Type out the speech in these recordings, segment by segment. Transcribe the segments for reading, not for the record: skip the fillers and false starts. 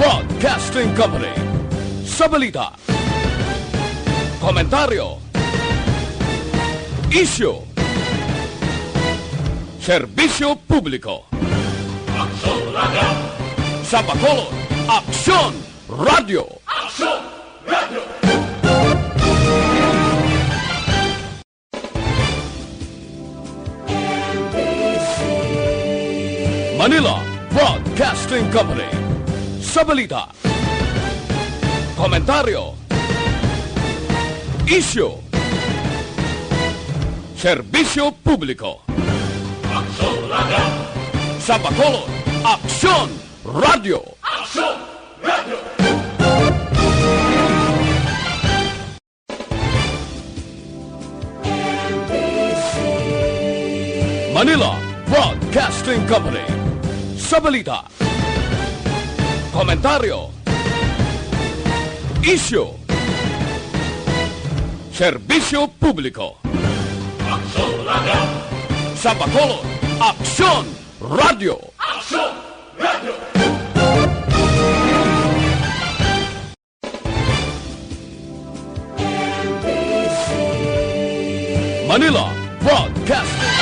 Broadcasting Company. Sa balita, komentaryo, isyu, serbisyo publiko. Aksyon Radio. Sa Bacolod, Aksyon Radio. Aksyon Radio. Manila Broadcasting Company. Sa balita, komentaryo, isyu, serbisyo publiko. Aksyon Radio. Sa Bacolod, Aksyon Radio. Aksyon Radio. Manila Broadcasting Company. Sa balita, komentaryo, isyu, serbisyo publiko. Aksyon Radio. Sa Bacolod, Aksyon Radio. Aksyon Radio. Manila Broadcasting.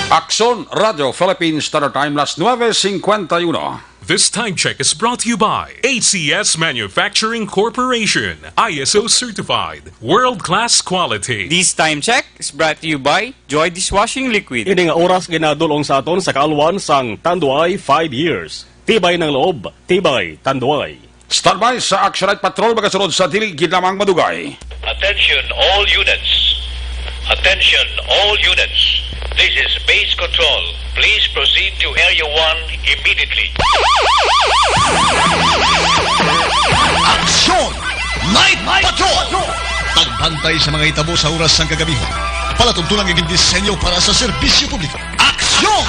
Aksyon Radio Philippines Standard Time, las 9:51. This time check is brought to you by ACS Manufacturing Corporation, ISO certified, world-class quality. This time check is brought to you by Joy Dishwashing Liquid. Ini nga oras ginadulong sa aton sa kaalwan sang Tanduay 5 years. Tibay ng loob, tibay Tanduay. Standby sa Action Night Patrol, magasunod sa diligid lamang madugay. Attention all units. Attention all units. This is base control. Please proceed to Area 1 immediately. Aksyon! Night Patrol! Pagbantay sa mga itabo sa oras ng kagabihon. Palatuntunang iging disenyo para sa serbisyo publiko. Aksyon!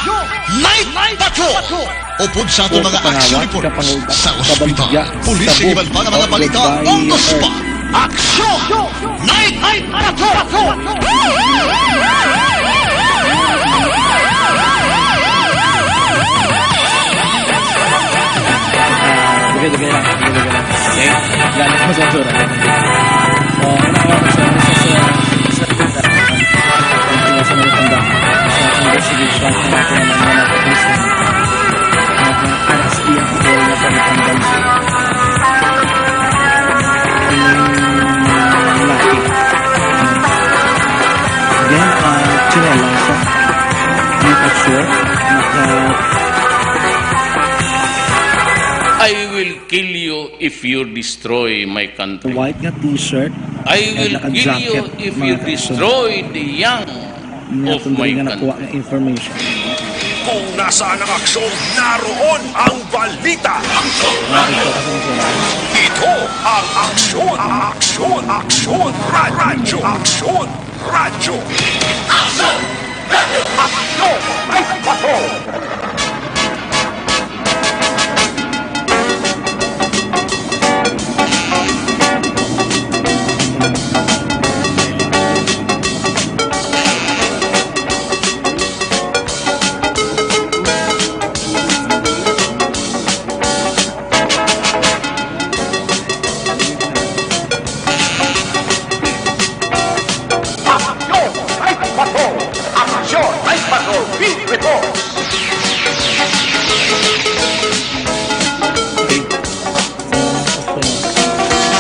Night Patrol! Upod sa ating mga action reporters sa ospital, pulis ang iban pa ng mga balita on the spot. Aksyon! Night Patrol! Lagay lang. Okay? Gamit mo sa basura. Sa mga tanda sa investigation ng mga police RSE ang patuloy na pagkakandang then, chinela siya make sure I will kill you if you destroy my country. White nga t-shirt. I will kill you if you destroy the young of my country. Information. Kung nasaan ang aksyon, naroon ang balita. Ito ang aksyon. Aksyon Radio. Aksyon Radio. Aksyon Night Patrol.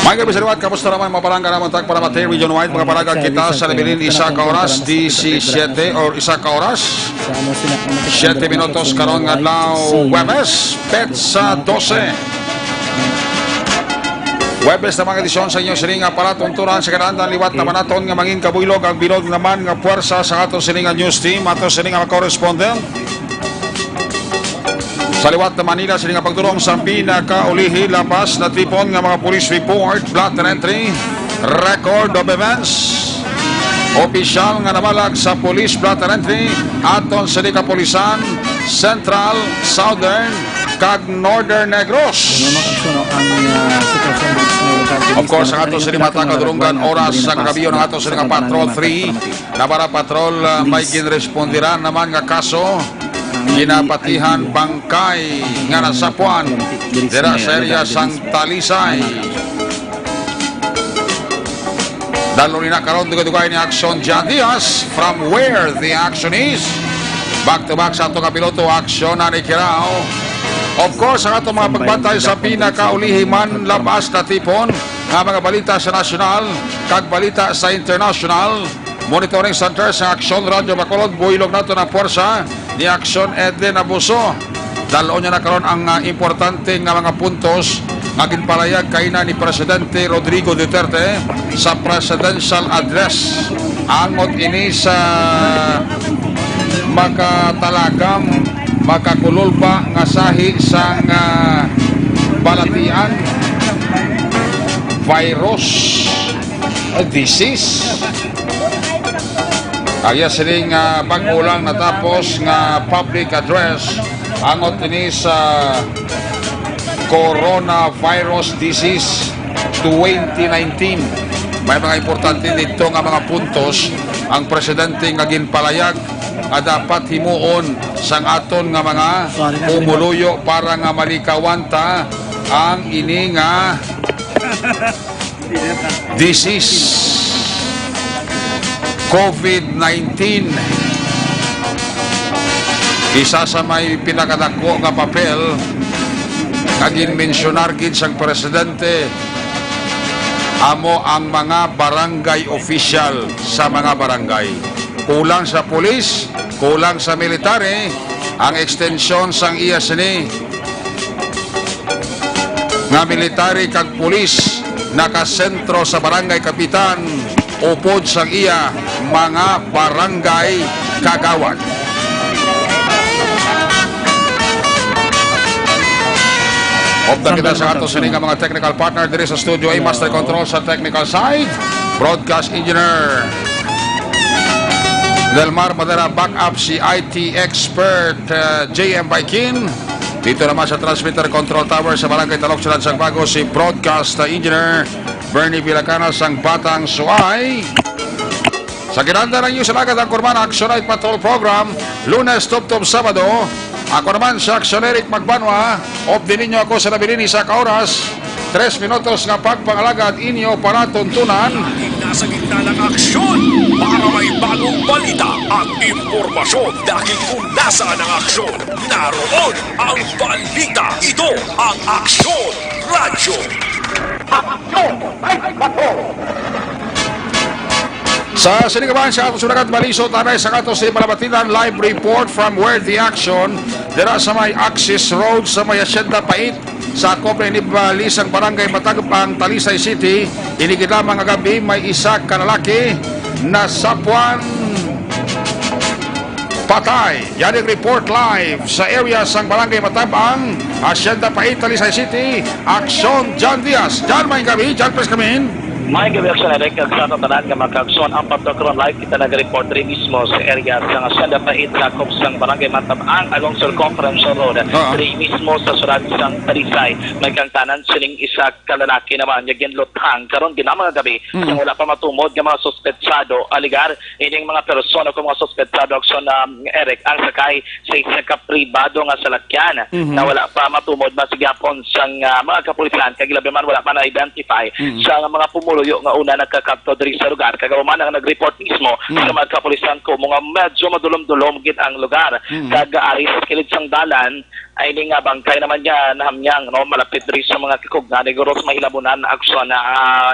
Mga gabi sa liwat, kamusta naman mga palangga naman para matay Region Wide, mga palangga kita sa Lebilin, isa ka oras, 17 or isa ka oras, 7 minutos karon nga adlaw Huwebes, petsa 12. Huwebes na mga edisyon sa inyong sininga para tuntunan sa kanandang liwat na manaton nga mangin kabuylog ang bilog naman nga puwersa sa aton sininga news team, aton sininga correspondent. Sa liwat na Manila, sininga pagdulong sa pinakaulihi lapas na tripon nga mga police report, blotter entry, record of events, opisyal nga namalag sa police blotter entry, aton sa di kapulisan, Central, Southern, kag Northern Negros. Of course, ang ato sa limata kadurunggan oras sa kagabiyo ng ato sa Patrol 3 na para patrol may ginrespondiran naman nga kaso ginapatihan bangkay nga nasapuan dira sa area sang Talisay. Dalo rin na karon dugay-dugay ni Action John Diaz from where the action is. Back to back sa ato ka piloto Action na ni Kirao. Of course, ang ato mga pagbantay sa pinakaulihiman labas na tipon nga mga balita sa nasyonal kag balita sa international. Monitoring Center sa Action Radio Bacolod, buhilog nato ng puwersa ni Action Edlen Abuso. Dalo niya na karon ang importante nga mga puntos nga ginpalayag kay na ni Presidente Rodrigo Duterte sa presidential address. Angot ini sa makatalagam makakulol pa nga sahi sang balatian virus disease. Kaya sining pag-ulang natapos nga public address angot ini sa coronavirus disease 2019. May mga importante dito nga mga puntos ang presidente nga ginpalayag nga dapat himuon sang aton nga mga umuluyo para nga malikawanta ang ini nga disease COVID-19. Isa sa may pinakadako nga papel kagin mensionar gid sang presidente amo ang mga barangay official sa mga barangay. Kulang sa pulis, kulang sa military, ang extensyon sang iya sini nga military kag pulis nakasentro sa barangay kapitan upod sang iya mga barangay kagawad. Opta kita sa ato sining mga technical partner diri sa studio ay Master Control sa technical side, Broadcast Engineer Delmar Madera, backup si IT expert JM Baikin. Dito naman sa transmitter control tower sa Barangay Talok Ciudad Sagbago si Broadcast Engineer Bernie Vilacana sang Batang Suay. Sa ginanda ng news agad ang Kurman Action Night Patrol Program, Lunes, Tub-Tub, Sabado. Ako naman si Action Eric Magbanwa. Off din ninyo ako sa nabilini sa kaoras. 3 minutos nga pagpangalagad inyo para tuntunan. Nasa gitna ng aksyon para may bagong balita at impormasyon dahil kung nasa ng aksyon, naroon ang balita. Ito ang Aksyon Radio. Aksyon! Sa sinigaban sa atos sunagat baliso tanay sa katos sa Malabatilan live report from where the action dira sa may Axis Road sa may Hacienda Pait sa Cobre ni Balisang Barangay Matagpang, Talisay City. Inigid lamang nga gabi may isa ka lalaki na sapuan patay. Yan ang report live sa area sang Barangay Matagpang, Hacienda Pait, Talisay City. Aksyon John Diaz. John, may gabi. John, please come in. May gabi Action Eric, sa tanan nga makakson ang pagkakaroon live kita nag-report rin mismo sa area sa Hacienda Pait, sakop sang Barangay Matabang along Circumference Road. Rin mismo sa surat sang Talisay. May kangtanan sining isa kalalaki naman yung ginlutang karon ginamang gabi sang wala pa matumod ng mga suspetsado aligar ining mga persona kung mga suspetsado Action Eric ang sakay sa isa ka pribado nga salakyan na wala pa matumod masigapon sang mga kapulisan kagilabi man wala pa na-identify sa mga pumulo nga una nagkakapto diri sa lugar kagawaman ang nag-report mismo sa mga kapulisan ko mga medyo madulom-dulom gid ang lugar kagaari sa kilid sang dalan ay ni nga bangkay naman niya nahamyang no malapit diri sa mga kikog na negros mahilabunan aksyon na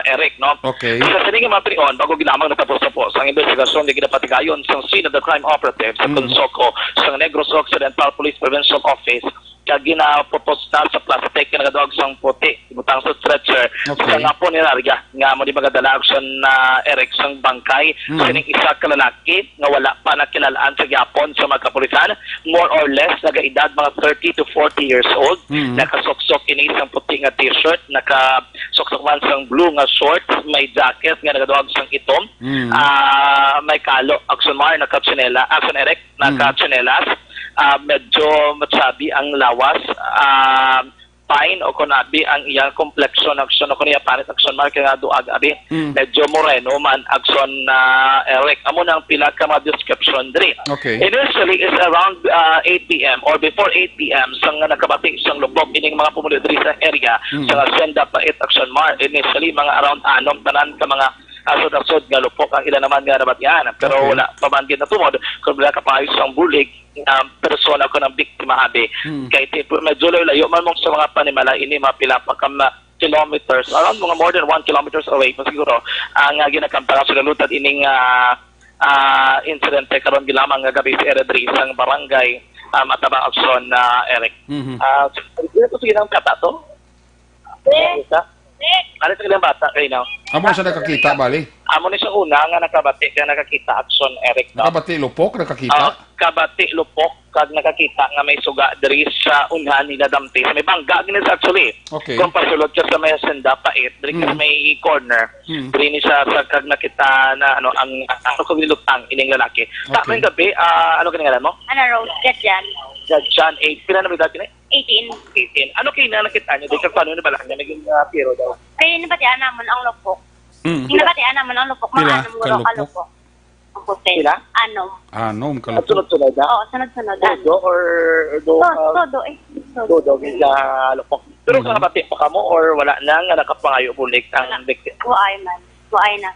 Eric no. Okay. Sa sining mga prion bago ginamang natapos ang investigasyon ni ginapatigayon sa Scene of the Crime Operative sa Consoko sa Negros Occidental Police Provincial Office kag ginapoposta sa plastic nga nagadawag sang puti ibutang sa stretcher sa nga po nilarga nga mo di magadala action na Eric sang bangkay sining isa ka lalaki nga wala pa nakilalaan sa gyapon sa mga kapulisan more or less nagaedad mga 30 to 40 years old nakasoksok ini isang puti nga t-shirt nakasoksok man sang blue nga shorts may jacket nga nagadawag sang itom may kalo action mar naka-chinela action Eric naka-chinelas medyo matsabi ang lawas fine o kung abi ang iyang complexion action o kung iya parit action mark nga duag abi medyo moreno man action na Eric amo nang pila ka mga description diri. Okay. Initially is around 8 p.m. or before 8 p.m. sang nakabati isang lubog ining mga pumulo diri sa area sa Senda Pait action mark initially mga around anom tanan ka mga asod-asod nga lupok ang ilan naman nga nabatian pero Okay. wala pamanggit na tumod kung wala ka paayos ang bulig persona ko ng biktima abi kay tipo medyo layo man mong sa mga panimala ini mapila pa ka kilometers around mga more than 1 kilometers away pa siguro ang ginakampara sa lutad ining incident karon gilamang nga gabi sa area diri isang barangay Matabang Action na Eric ito sige nang kata to ano sa ilang bata kayo now? Amo sa nakakita bali. Amo ni sa una nga nakabati kaya nakakita action Eric no? Nakabati lupok nakakita. Kabati lupok kag nakakita nga may suga diri sa unhan nila damti sa may bangga gini actually. Okay. Kung pasulod ka sa may Senda Pait diri ka sa may corner diri ni sa kag nakita na ano ang ko nilutang ining lalaki. Okay. Sa may gabi ano kini ngalan mo? Ana Rose, get yan. John 8 pila na may dati ni? 18. 18. Ano kay na nakita niyo di ka paano ni balang nga naging piro daw. Kaya nabatian naman ang lupok. Nabatian naman ang lupok. Mga Pila? anong guro Kalupok? kalupok. Ang puti. Pila? Anom. Anom At kalupok. sunod-sunod na? Oo, sunod-sunod. Todo or do Todo eh. Todo sa lupok. Pero kakabati pa ka mo or wala na nga nakapangayo bulik ang victim? Buay man. Buay na.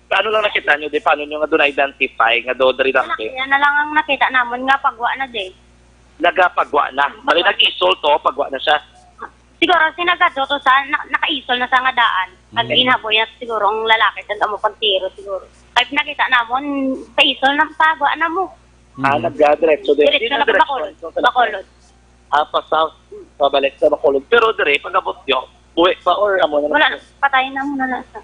Paano lang nakita nyo? Di paano nyo nga doon identify nga doon dari dante? Yan na lang ang nakita naman nga pagwa na din. Nagapagwa na. Mali nag-isol to, pagwa na siya. Siguro sinagado to sa nakaisol na sa nga daan. Pag inaboy na siguro ang lalaki tanda mo pagtiro siguro. Kahit nakita namon sa isol na pagwa na mo. Nag-diretso din. Diretso na pa Bacolod. Pa south, pabalik sa Bacolod. Pero dire, pag-abot nyo, buwi pa or amo na Wala na. Patayin na muna na sa.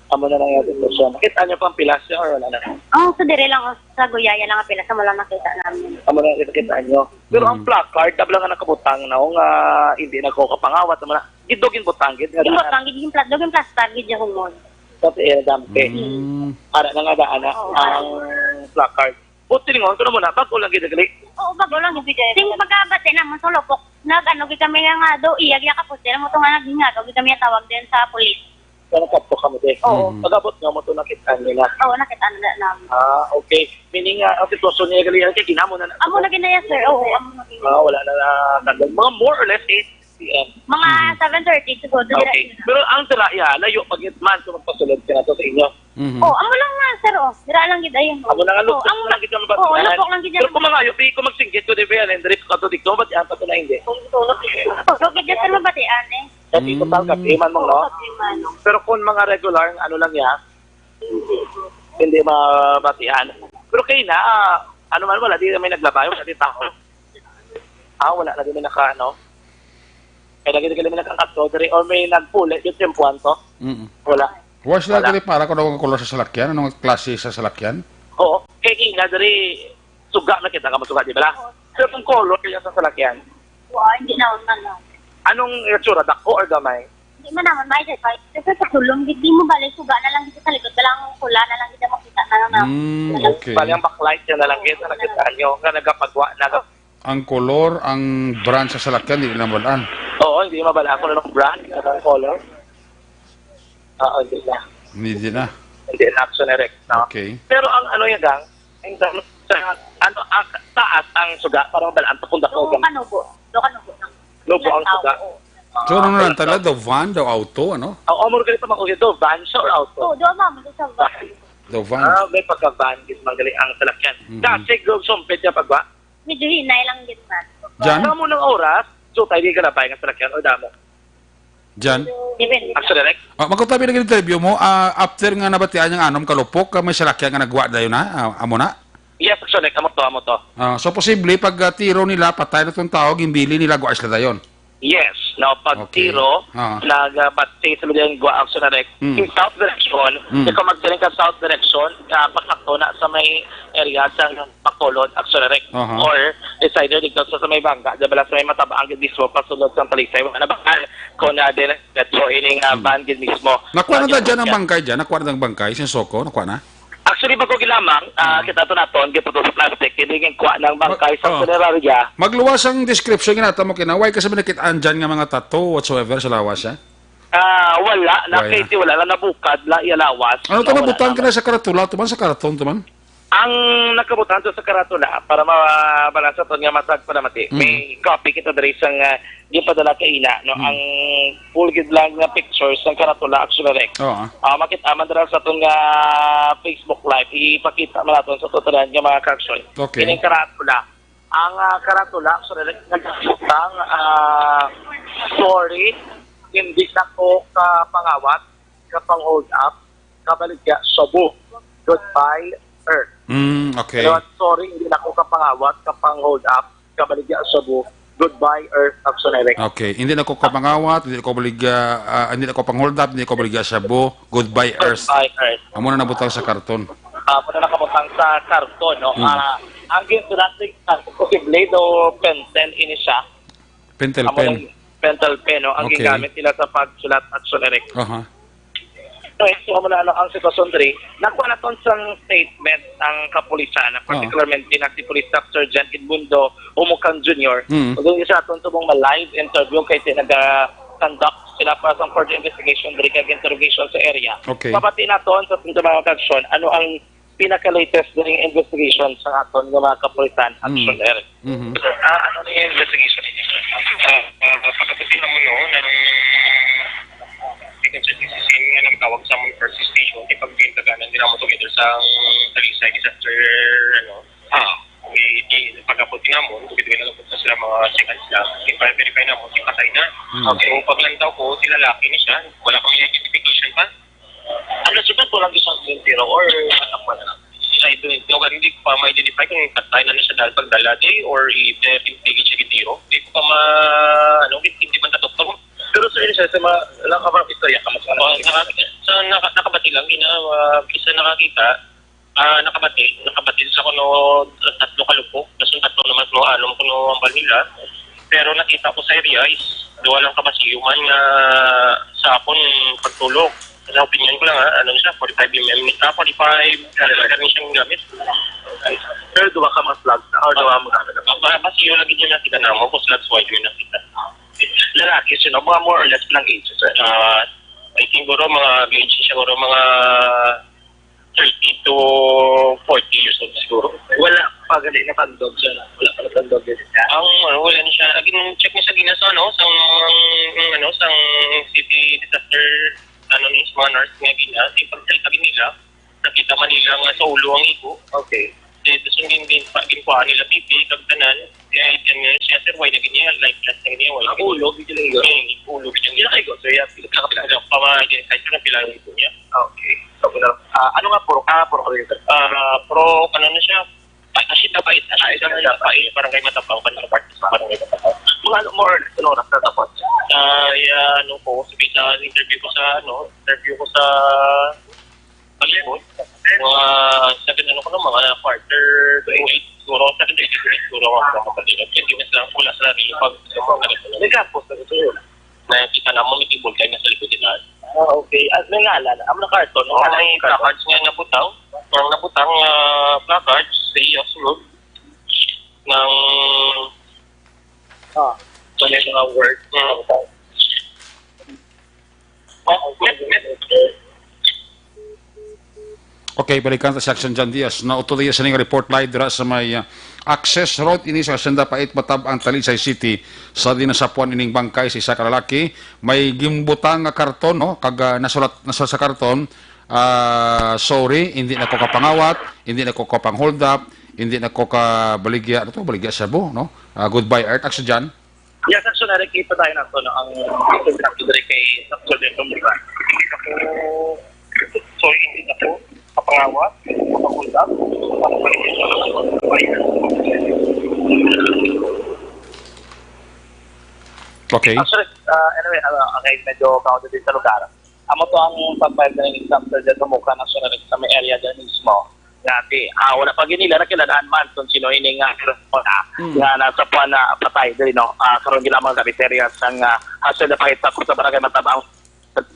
Amo na lang yung sitwasyon. Nakita nyo pang pilas nyo or wala na? Oh, sa dire lang sa Guyaya lang ang pila sa mula nakita namin. Amo na lang kita nyo. Pero ang placard, dabla nga nakabutang na nga hindi nagkakapangawat. Gidogin butang, Gimbotang gid dogin plastar gid yung humon. sa dampe. Ara na nga daan na ang placard. Buti nga, ito na muna, bago lang ginagali. Oo, bago lang gid. Sing pagkabate naman sa lupok, nag-ano gid kami nga do iyag ya kaposte mo to nga nagingagaw gid kami tawag din sa pulis. Kaya nakapto kami din. Oo. Pag-abot nga mo ito nakita nila. Oo, nakita na namin. Okay. Meaning, ang sitwasyon niya gali, kaya ginamo na na. Amo na ginaya sir. Oo, amo na ginaya. Wala na tandang. Mga more or less 8 p.m. Mga 7:30 siguro. Okay. Pero ang tira, layo pag-itman kung magpasulod ka na to sa inyo. Oh, amo lang nga sir. Oh, dira lang gid ayun. Amo na nga lupok lang kita mabat. Oo, lupok lang gid. Pero kung mga ayop, kung magsinggit ko di ba yan, and direct ka to dito, ba't yan pa to na hindi? Oo, gid sir mabatian eh. Kasi total ka, iman mo, no? Pero kung mga regular, ano lang yan, hindi mabatian. Pero kayo na, ano man wala, di na may naglabay, wala di tao. Wala na di may ano. Kaya lagi may nakakato, or may nagpulit, yung tempuan to. Wala. Was lang diri para kung anong kolor sa salakyan, anong klase sa salakyan? Oo, kaya ina, dari suga na kita ka masuga, di ba? Pero kung color kaya sa salakyan, Hindi na man. anong itsura, dako or gamay? Hindi man naman may dai. Kasi sa tulong di mo balik suga na lang dito sa likod, lang pula na lang kita makita na lang. Okay. Bali ang backlight yan na lang kita, nakita nyo, nga nagapagwa na. Ang kolor, ang brand sa salakyan, hindi na mabalaan. Oo, hindi mabala ako na ng brand, ng color. Hindi na. Hindi na. Hindi na action direct, no? Okay. Pero ang ano yung gang, ang taas ang suga, parang balaan, tapunda ko. Do kanubo. Lobo ang suga. So, ano lang talaga, the van, the auto, ano? Amor ganito mga ito, van siya or auto? Oo, do mama do sa van. The van. May pagka-van, gis magaling ang salakyan. Kasi gawag sumpit niya pagwa. Medyo hinay lang gid man. Diyan? Ano mo ng oras, so tayo di ka na pahay ng salakyan o damo. Diyan? Depende. Action direct? Magkutabi na interview mo, after nga nabatian yung anom kalupok, may salakyan nga nagwa dayo na, amo na? Yes, action direct. Amo to. So, posible, pag tiro nila, patay na itong tao, gimbili nila, gwa sila dayon. Yes. Now, pag Okay. tiro, Ah. nagpatay sa mga gwa action direct, in south direction, kung magdaling ka south direction, pasakto na sa may area sa Bacolod, action direct. Aha. Or, it's either dito sa may bangga, dabala sa may matabaang gid mismo, pasulod sa talisay, wala na bakal, kung na direct, so ining van gid mismo. Nakuha na dyan ang bangkay dyan? Nakuha na ang bangkay, sin Soko, nakuha na? Actually, bago gilamang, kita ito naton, giputo sa plastic, hindi yung kuha ng bangkay sa Oh. punerarya. Magluwas ang description nga mo kinaway kasi manakit-an dyan nga mga tattoo whatsoever sa lawas, ha? Wala, wala na nabukad, la ialawas. Ano ito Wala nabutan ka naman. na sa karatula? Tuman sa karaton, tuman? Ang nakabutan to sa karatula, para mabalansa to nga matag pa namati, may copy kita diri sang di padala kay ina, no? Ang full gid lang nga pictures ng karatula, actually, rek. Oo. Makita man dira sa itong Facebook Live, ipakita mo natin sa totolan nga mga kaksyon. Okay. Kining karatula. Ang karatula, actually, nagkakitang sorry, hindi na ko kapangawat, kapang-hold up, kabaligya, sobo, goodbye, earth. Okay. Pero sorry, hindi na ko kapangawat, kapang-hold up, kabaligya, sobo, goodbye, earth, aksoneric. Okay, hindi na ko kapangawat, hindi ko hindi na ko pang hold up, hindi ko baligya sa bo, goodbye earth. Goodbye, earth. Amo na nabutang sa karton. Muna nakamutang sa karton, no? Ang ginsulat posible do pencil ini siya. Pentel pen. Pencil pen, no? Ang Okay. gigamit nila sa pagsulat at soneric. Aha. So, muna ang sitwasyon diri, nakuha na ton sang statement ang kapulisan, particularmente na si Police Staff Sergeant Edmundo Umucan Jr. Doon isa aton tubong ma-live interview kay conduct sila para sa further investigation diri kay interrogation sa area. Okay. Papati naton sa aton mga action, ano ang pinaka-latest diri investigation sa aton nga mga kapulisan action area. Ano ni investigation niya? Pagkatusin na mo no, ng second certification nga nagtawag sa among first station, ipag-gain kaganan din mo together sa Talisay disaster, pag-aputin na mo, tugid-tugid na sa sila mga seconds lang, i-verify na mo, patay na. So, paglantaw ko, sila laki ni siya, wala kang identification pa. Ano siya po lang isang tiro or ano na lang? Hindi ko pa ma-identify kung patay na siya dahil pagdala or i-pintigil siya gitiro. Hindi ko pa hindi man na doktor. Pero sa inyo siya, sa mga nakabang istorya ka mas Nakabati lang, isa nakakita, nakabati sa kuno tatlo kalupok, nasun tatlo naman kuno anom kuno ang balila. Pero nakita ko sa area is duwa lang kabasiyuman nga sa akon pagtulog. Sa opinion ko lang siya, 45 mm, 45, ganun siyang gamit. Pero duwa ka mas lag na, or duwa mo ka na. Basiyo lagi dyan nakita na mo, kung slugs white yun nakita. Lalaki, sino? Mga more or less lang age, sir? I think siguro mga age siguro mga 30 to 40 years old siguro. Wala pa gali na pandog siya. Wala pa na pandog yun siya. Wala na siya. Laging check niya sa Ginas sang city disaster ni mga nurse nga Ginas. Ipag-check ka nila. Nakita man nila nga sa ulo ang igo. Okay. Tapos yung ginkuha nila pipi, kagtanan. Kaya siya sir, why na ganyan? Like, last na ganyan. Ang ulo, bigyan lang yun. Ulo, ganyan. Hindi na kayo, sir. Nakapila. Pama-identify ko na pila yung ito niya. Okay. So, ano nga, puro ka rin, sir? Pro, na siya? Asita pa ito. Asita na siya pa ito. Parang kayo matapang pa na part sa parang kayo matapang. Mga more or less, oras na tapos? Sabi sa interview ko sa Palibot. Mga 7 mga quarter to 8 siguro, 7 to 8 siguro ako kapatid. Hindi na sila pula sa rin pag Nagkapos na ito yun. nakita na mo may tibol kayo nasa likod nila. Okay. At may ngalan, ang mga karton, Ang placards nga nabutang, placards sa iyo sunod ng so may mga word. Okay, balikan sa Section John Diaz. Nautuloy sa ning report live dira sa may access road ini sa Hacienda Pait Batab ang Talisay City sa dinasapuan ining bangkay sa isa ka lalaki. May gimbutang nga karton, no? Kag nasulat sa karton, sorry, hindi na ko kapangawat, hindi na ko kapang hold up, hindi na ko ka baligya sa bo, no? Goodbye Earth action dyan. Yes, actually, nakikita tayo na ito, no? Ang pinakidari kay Dr. Denton Mura. Sorry, hindi na po kapangawat, kapangulap, Okay. Actually, anyway, okay, medyo kaunti din sa lugar. Amo to ang pag-five na yung Dr. Denton Mura na sa may area dyan mismo. Ngati, wala pa ginila na kiladaan man kung sino ini nga nga nasa puan na patay din, no? Karoon gila mga kapiterya sang Hacienda Pait sa barangay Matabang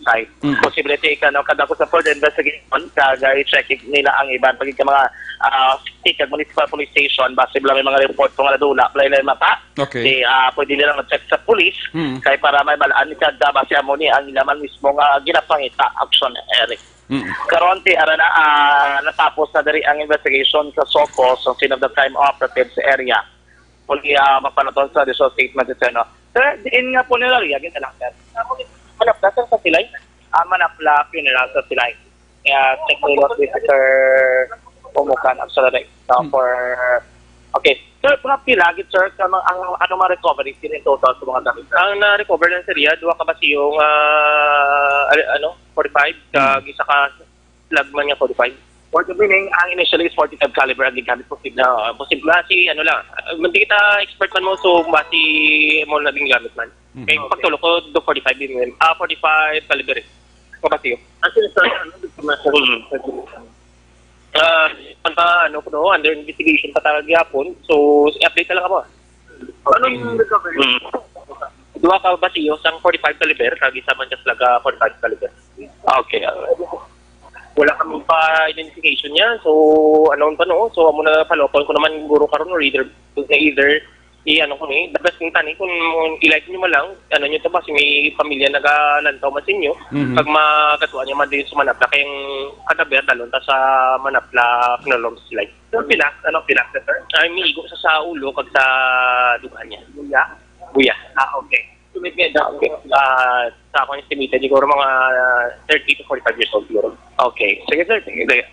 site. Possibility ka no kada ko sa further investigation kagay checking nila ang iban pagig ka mga ticket municipal police station base may mga report kung dula play na mata. Okay. Di pwede nilang check sa police kay para may balaan kada base amo ni ang laman mismo nga ginapangita action Eric. Karon ti ara na natapos na diri ang investigation sa SOCO sa scene of the crime operative sa area. Puli mapanaton sa diso statement sa no. Sir, diin nga po nila riyagin na lang, sir. Manap na, sir, sa silay. Manapla funeral sa silay. Kaya, check ko lot with Sir Pumukan. Absolutely. So, okay. Sir, mga pilagit, sir, ano mga recovery in total sa mga damit? Ang na-recover lang, sir, duwa ka ba siyong 45? Isa ka lagman niya 45? For the meaning, ang initially is 45 caliber ang gigamit posible na si ano lang. Hindi kita expert man mo so basi mo na din gamit man. Kaya pagtulo ko do 45 din. 45 caliber. Ko ba siyo? Under investigation pa talaga gyapon. So update lang ako. Ano yung recovery? Duwa ka ba siyo sang 45 caliber kag isa man just laga 45 caliber. Okay. Wala kami pa identification niya. So, ano pa no? So, amo na palopon ko naman guro karon or either ano ko ni, the best ng tani kung i-like niyo man lang, ano niyo to ba si may pamilya nagalantaw man sa inyo. Pag magatuan niya man din sa Manapla kayong kadaber dalon ta sa Manapla Pnolom sila. So, pinak sir? Ay, miigo sa ulo kag sa dugan niya. Buya. Okay. Tumit nga daw. Sa akong estimated, siguro mga 30 to 45 years old siguro. Okay. Sige sir,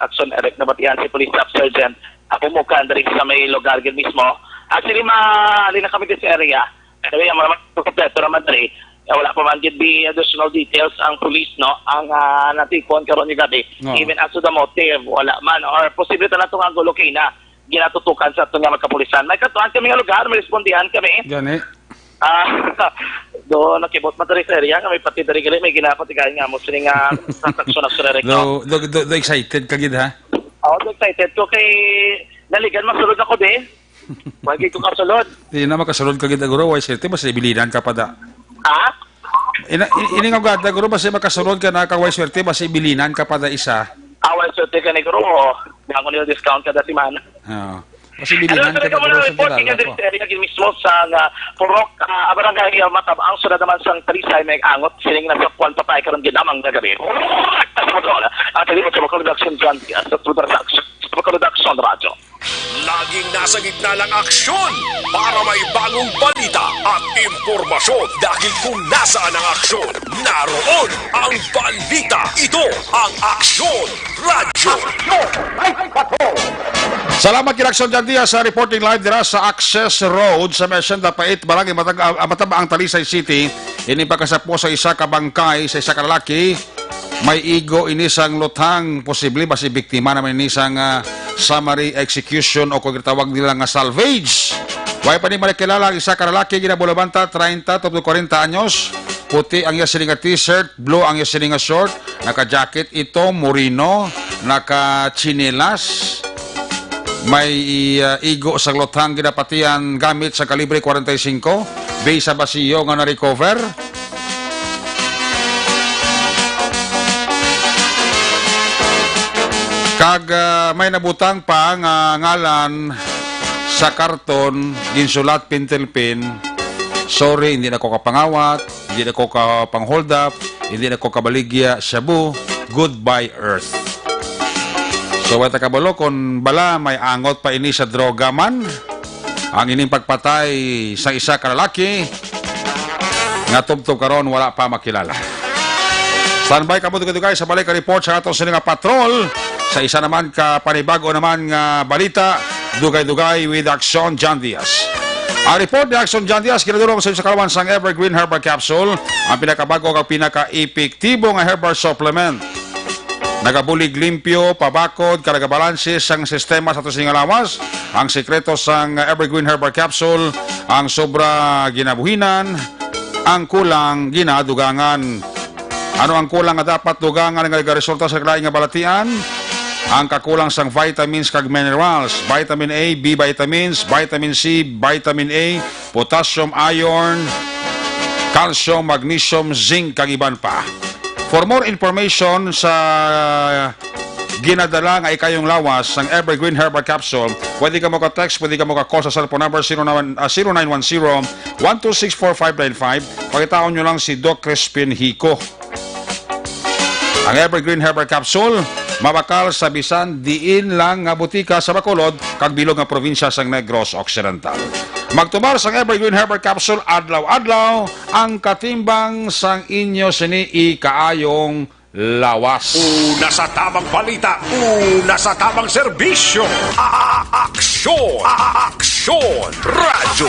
action Eric na batihan si Police Staff Sergeant. Ako mo ka sa may lugar mismo. Actually, maali na kami din sa area. Anyway, ang mga kompleto naman rin. Wala pa man did be additional details ang police, no? Ang natikon karon ni gabi. Even as to the motive, wala man. Or posible na itong angulo kay na ginatutukan sa itong makapulisan. May katuan kami nga lugar, may respondihan kami. Gani. Do nakibot materi sa area kami pati dari gali may ginapatigayan nga mo sini nga transaksyon na sura rekno. Do excited ka gid ha? Do excited ko kay naligan masulod ako be. Wagi ko kasulod. Di na makasulod ka gid aguro way serte basta ibilinan ka pa da. Ini nga gada guro basta makasulod ka na ka way swerte basta ibilinan ka pa da isa. Way swerte ka ni guro. Dangon nila discount kada semana. Kasi bilinan ka na guro sa kilala ko. Area mismo sa Purok, barangay Matabang, sunod naman sa Talisay, may angot, siling na sa Puan Papay, karoon ginamang gagabi. At hindi mo sa production dyan, sa production radyo. Laging nasa gitna ng aksyon para may bagong balita at impormasyon dahil kung nasaan ang aksyon, naroon ang balita. Ito ang Aksyon Radyo. Salamat kay Aksyon Jandia sa reporting live dira sa Access Road sa Mission Dapait, Barangay Matabang, Talisay City. Ini pagkasapo sa isa ka bangkay sa isa ka lalaki. May igo inisang lutang, posible basi biktima naman inisang summary execution o kung tawag nila nga salvage. Way pa ni malikilala ang isa ka lalaki ginabulabanta 30 to 40 anyos. Puti ang iya siling t-shirt, blue ang iya siling short, naka-jacket ito, morino, naka-chinelas. May igo sa lutang ginapatian gamit sa kalibre 45, base sa basiyo nga na-recover. Kag may nabutang pa nga ngalan sa karton, ginsulat pintilpin, sorry, hindi na ko kapangawat, hindi na ko kapang-hold up, hindi na ko kabaligya, shabu, goodbye earth. So, wata kabalo, kung bala may angot pa ini sa droga man, ang ining pagpatay sa isa ka lalaki, nga tubtob karon wala pa makilala. Standby ka mo dugay sa balik ka report sa atong sininga patrol. Sa isa naman ka panibago naman nga balita, dugay-dugay with Aksyon John Diaz. Ang report ni Aksyon John Diaz, kinadurong sa kalawan sang Evergreen Herbal Capsule, ang pinakabago at pinaka-epektibo nga herbal supplement. Nagabulig limpyo, pabakod, karagabalansi sang sistema sa tusing alawas. Ang sekreto sang Evergreen Herbal Capsule, ang sobra ginabuhinan, ang kulang ginadugangan. Ano ang kulang nga dapat dugangan nga resulta sa kalaing nga balatian? Ang kakulang sang vitamins kag minerals, vitamin A, B vitamins, vitamin C, vitamin A, potassium, iron, calcium, magnesium, zinc kag iban pa. For more information sa ginadala nga ikayong lawas ng Evergreen Herbal Capsule, pwede ka mo ka-text, pwede ka mo ka-call sa cellphone number 0910-126-4595. Pakitaon nyo lang si Doc Crispin Hico. Ang Evergreen Herbal Capsule, mabakal sa bisan diin lang nga butika sa Bacolod, kag bilog nga probinsya sang Negros Occidental. Magtumar sang Evergreen Herbal Capsule adlaw-adlaw ang katimbang sang inyo sini kaayong lawas. Una sa tamang balita, una sa tamang serbisyo. Aksyon! Aksyon! Radyo!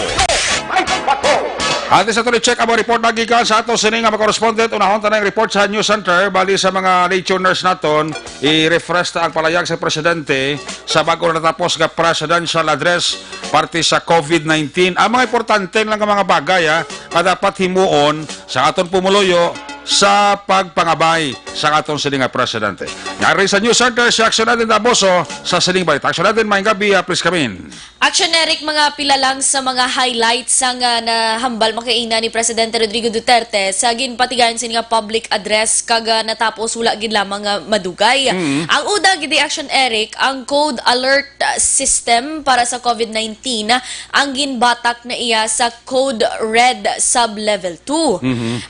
Atin sa tuloy check ang mga report na gikan sa ato sining nga correspondent. Unahon ta na yung report sa News Center bali sa mga nationers naton i-refresh ta ang palayag sa presidente sa bago natapos nga presidential address parte sa COVID-19. Ang mga importante lang nga mga bagay dapat himuon sa aton pumuloyo sa pagpangabay sa aton sining nga presidente. Yari sa News Center si Action natin Daboso sa sining balita. Action natin maing gabi, please come in. Action Eric, mga pila lang sa mga highlights ang nahambal makaina ni Presidente Rodrigo Duterte sa ginpatigayon sa nga public address kag natapos wala gid lamang nga madugay. Ang una gid Action Eric, ang code alert system para sa COVID-19 ang ginbatak na iya sa code red sub level 2.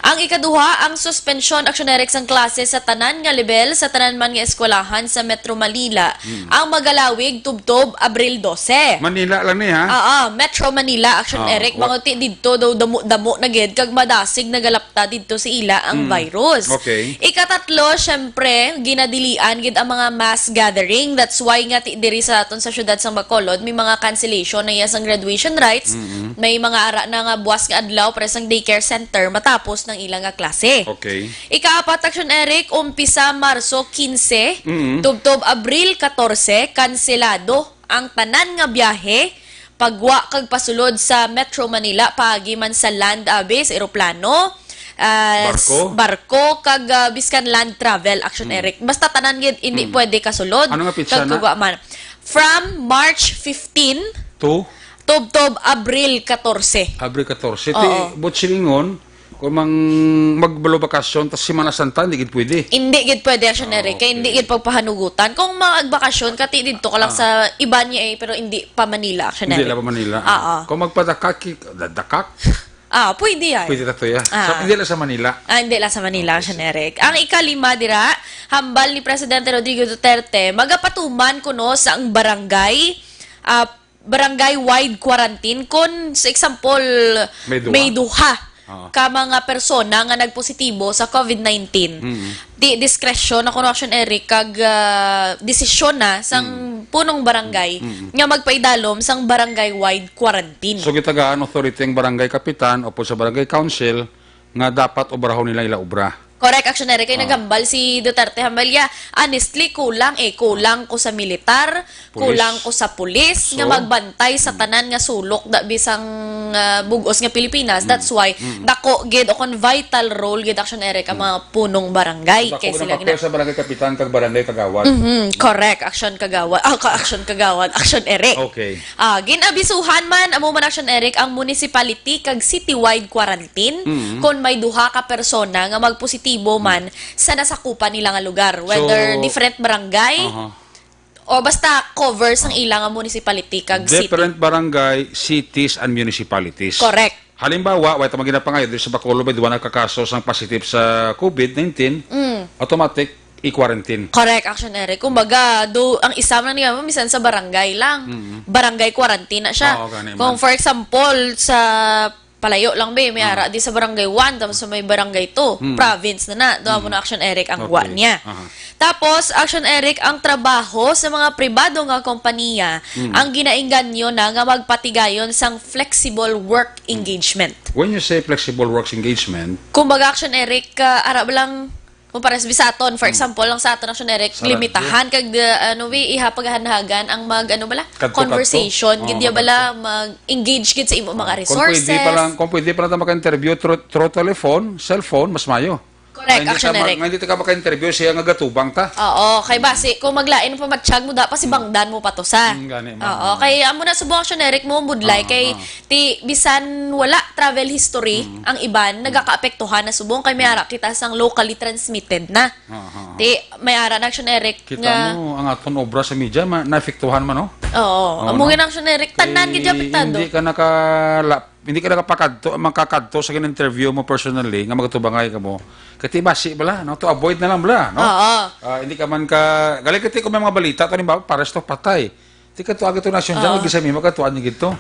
Ang ikaduha, ang suspension Action Eric sang klase sa tanan nga level sa tanan man nga eskwelahan sa Metro Manila ang magalawig tubtob Abril 12. Manila lang ni ha? Metro Manila, Action Eric. Mga ti dito daw damo na gid kag madasig nagalapta dito sa ila ang virus. Okay. Ikatatlo, syempre, ginadilian gid ang mga mass gathering. That's why nga ti diri sa aton sa syudad sang Bacolod may mga cancellation na iya sang graduation rights. May mga ara na nga buwas nga adlaw para sang daycare center matapos ng ilang nga klase. Okay. Ikaapat, Action Eric, umpisa Marso 15, tubtob Abril 14, kanselado ang tanan nga biyahe pagwa kag pasulod sa Metro Manila paagi man sa land base, eroplano, barko kag biskan land travel, Action Eric. Basta tanan gid hindi pwede kasulod. Ano nga pitsa na? Man. From March 15 To? tubtob Abril 14. Abril 14. Iti butsilingon kung magbalo bakasyon tas Semana Santa hindi gid pwede. Hindi gid pwede, Action Eric. Kaya hindi gid pagpahanugutan. Kung magbakasyon kati dito ka lang sa iba niya pero hindi pa Manila, Action Eric. Hindi lang pa Manila. Kung magpadakak, dakak? Pwede yan. Pwede tato ya. Hindi lang sa Manila. Hindi lang sa Manila, Action Eric. Ang ikalima dira, hambal ni Presidente Rodrigo Duterte, magapatuman kuno sa ang barangay, barangay-wide quarantine kung sa example may duha ka mga persona nga nagpositibo sa COVID-19. Di diskresyon na kuno, Action Eric, kag desisyon na sang punong barangay nga magpaidalom sang barangay-wide quarantine. So gitagaan authority ang barangay kapitan o po sa barangay council nga dapat obrahon nila ila obra. Correct, Action Eric. Kaya naghambal si Duterte Hambalya. Honestly, kulang ko sa militar, kulang ko sa pulis, nga magbantay sa tanan nga sulok da bisang bugos nga Pilipinas. That's why dako gid o kon vital role gid, Action Eric ang mga punong barangay. Dako Kay sila gina sa barangay kapitan kag barangay kagawad. Correct, Action Kagawad. Action Kagawad, Action Eric. Okay. Ginabisuhan man amo man, Action Eric, ang municipality kag citywide quarantine kung may duha ka persona nga magpositibo man sa nasakupan nila nga lugar, whether different barangay o basta covers ang ilang nga municipality kag city. Different barangay, cities and municipalities. Correct. Halimbawa, wait ta magina pa ngayon sa Bacolod may duwa nagkakaso sang positive sa COVID-19, automatic i-quarantine. Correct, Action Eric. Kumbaga, ang isa man niya misan sa barangay lang. Barangay quarantine na siya. Kung for example, sa palayo lang may ara di sa barangay 1 tapos sa may barangay 2 province na doon mo na, Action Eric, ang guwa niya. Tapos, Action Eric, ang trabaho sa mga pribado nga kompanya ang ginainggan nyo na nga magpatigayon sang flexible work engagement. When you say flexible work engagement, kumbaga, Action Eric, arab lang kung para sa aton, for example, lang sa aton, Action Eric, limitahan kag ihapaghanhagan ang conversation, gidya bala mag-engage gid sa imo mga resources. Kung pwede pa lang maka-interview through telephone, cellphone, mas mayo. Correct, Action Eric. Hindi ka maka-interview siya nga gatubang ta. Oo, kay base kung maglain pa matsyag mo da pa si bangdan mo patusa. Gani, Oo, kay amo na subong Action Eric mo budlay kay ti bisan wala travel history ang iban nagakaapektuhan na subong kay may ara kita sang locally transmitted na. Ti may ara na Action Eric Kita mo ang aton obra sa media naefektuhan man no. Oo, amo gin Action Eric tanan gid apektado. Hindi ka makakadto sa interview mo personally nga magatubangay ka mo. Kati basi bala no to avoid na lang bala no. Oo. Hindi ka man ka gali kati ko may mga balita to ba pares to patay. Ti ka to agto nasyon dyan gisami makatuan ni gito.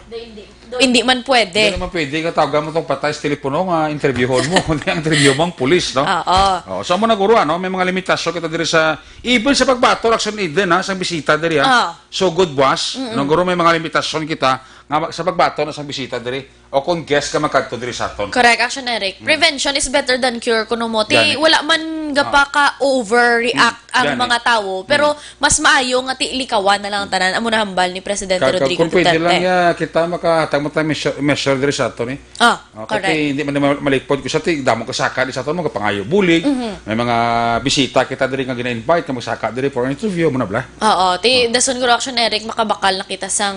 Hindi man pwede. Hindi naman pwede ka tawagan mo tong patay sa telepono nga interviewon mo kundi ang interview mo ang pulis no. Oo. So mo naguro no may mga limitasyon kita diri sa even sa pagbato action Eden ha sa bisita diri ha. So good boss naguro may mga limitasyon kita nga sa pagbato na sa bisita diri o kung guest ka makadto diri sa aton. Correct, Action Eric. Prevention is better than cure kuno mo. Ti Gani. wala man gapa ka overreact ang Gani. mga tawo pero mas maayo nga ti likawan na lang ang tanan amo na hambal ni Presidente Rodrigo Kung pwede lang Duterte. kita makahatag mo tayo measure diri sa aton eh. Correct. Kasi hindi man malikpod ko sa ti damo kasaka di sa aton mo kapangayo bulig. May mga bisita kita diri nga gina-invite na magsaka diri for interview mo na bla. Oo, ti dason ko Action Eric makabakal na kita sang